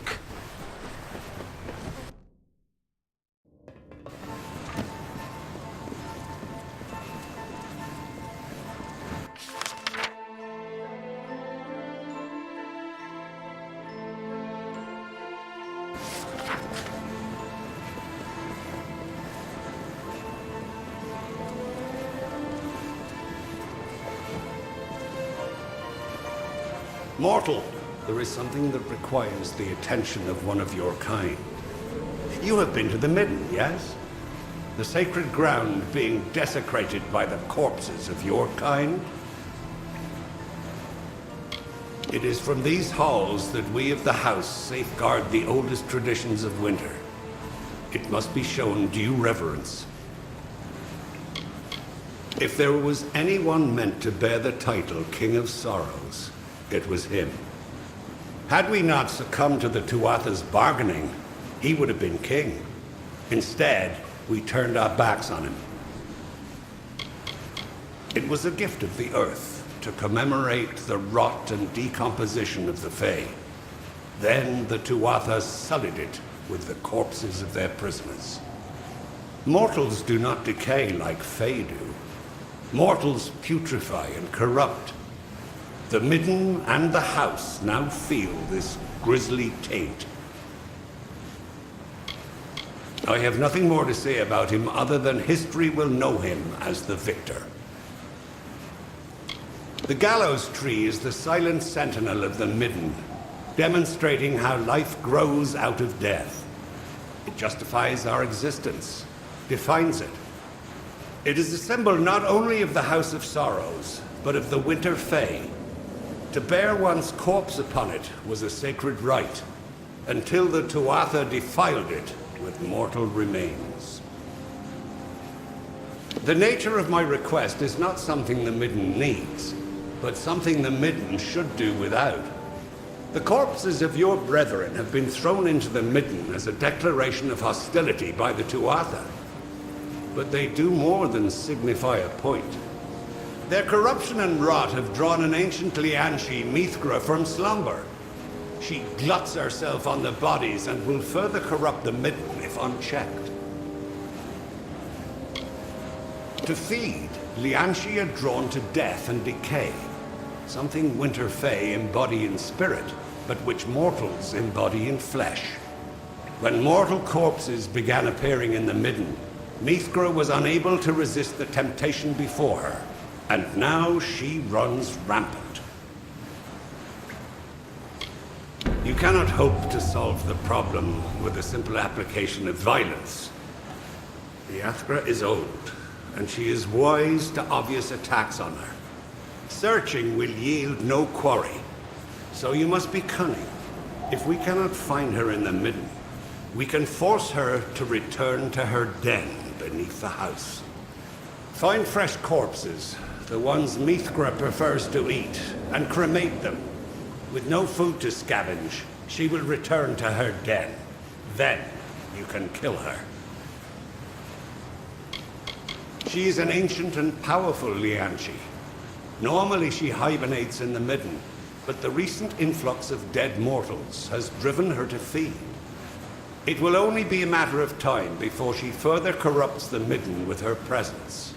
Mortal, there is something that requires the attention of one of your kind. You have been to the Midden, yes? The sacred ground being desecrated by the corpses of your kind? It is from these halls that we of the House safeguard the oldest traditions of winter. It must be shown due reverence. If there was anyone meant to bear the title King of Sorrows, it was him. Had we not succumbed to the Tuatha's bargaining, he would have been king. Instead, we turned our backs on him. It was a gift of the earth to commemorate the rot and decomposition of the Fae. Then the Tuatha sullied it with the corpses of their prisoners. Mortals do not decay like Fae do. Mortals putrefy and corrupt. The Midden and the House now feel this grisly taint. I have nothing more to say about him other than history will know him as the victor. The gallows tree is the silent sentinel of the Midden, demonstrating how life grows out of death. It justifies our existence, defines it. It is a symbol not only of the House of Sorrows, but of the Winter Fae. To bear one's corpse upon it was a sacred rite, until the Tuatha defiled it with mortal remains. The nature of my request is not something the Midden needs, but something the Midden should do without. The corpses of your brethren have been thrown into the Midden as a declaration of hostility by the Tuatha. But they do more than signify a point. Their corruption and rot have drawn an ancient Lianshi Mithra from slumber. She gluts herself on the bodies and will further corrupt the Midden if unchecked. To feed, Lianshi are drawn to death and decay. something Winter Fae embody in spirit, but which mortals embody in flesh. When mortal corpses began appearing in the Midden, Mithra was unable to resist the temptation before her, and now she runs rampant. You cannot hope to solve the problem with a simple application of violence. The Athra is old, and she is wise to obvious attacks on her. Searching will yield no quarry, so you must be cunning. If we cannot find her in the Midden, we can force her to return to her den beneath the house. Find fresh corpses, the ones Mithra prefers to eat, and cremate them. With no food to scavenge, she will return to her den. Then you can kill her. She is an ancient and powerful Lianchi. Normally she hibernates in the Midden, but the recent influx of dead mortals has driven her to feed. It will only be a matter of time before she further corrupts the Midden with her presence.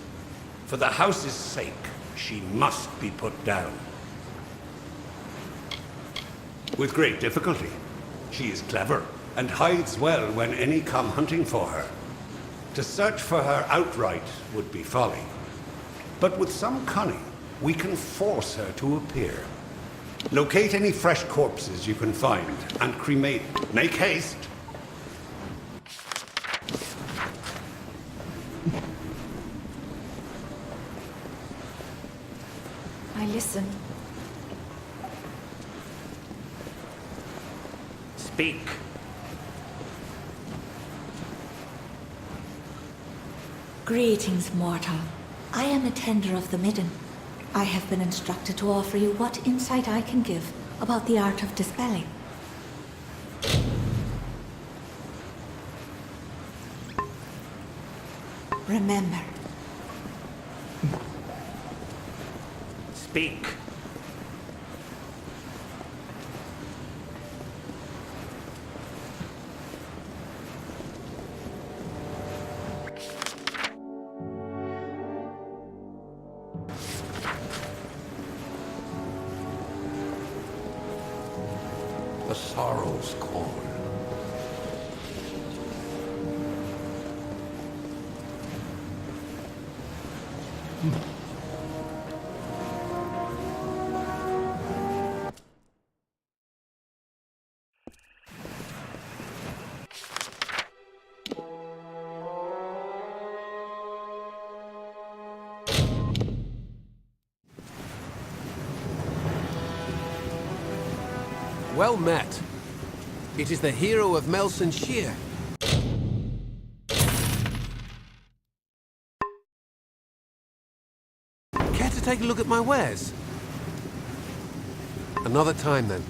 For the house's sake, she must be put down. With great difficulty. She is clever, and hides well when any come hunting for her. To search for her outright would be folly. But with some cunning, we can force her to appear. Locate any fresh corpses you can find, and cremate. Make haste! I listen. Speak. Greetings, mortal. I am a tender of the Midden. I have been instructed to offer you what insight I can give about the art of dispelling. Remember. Speak. The sorrow's call. Well met. It is the hero of Melson Shear. Care to take a look at my wares? Another time then.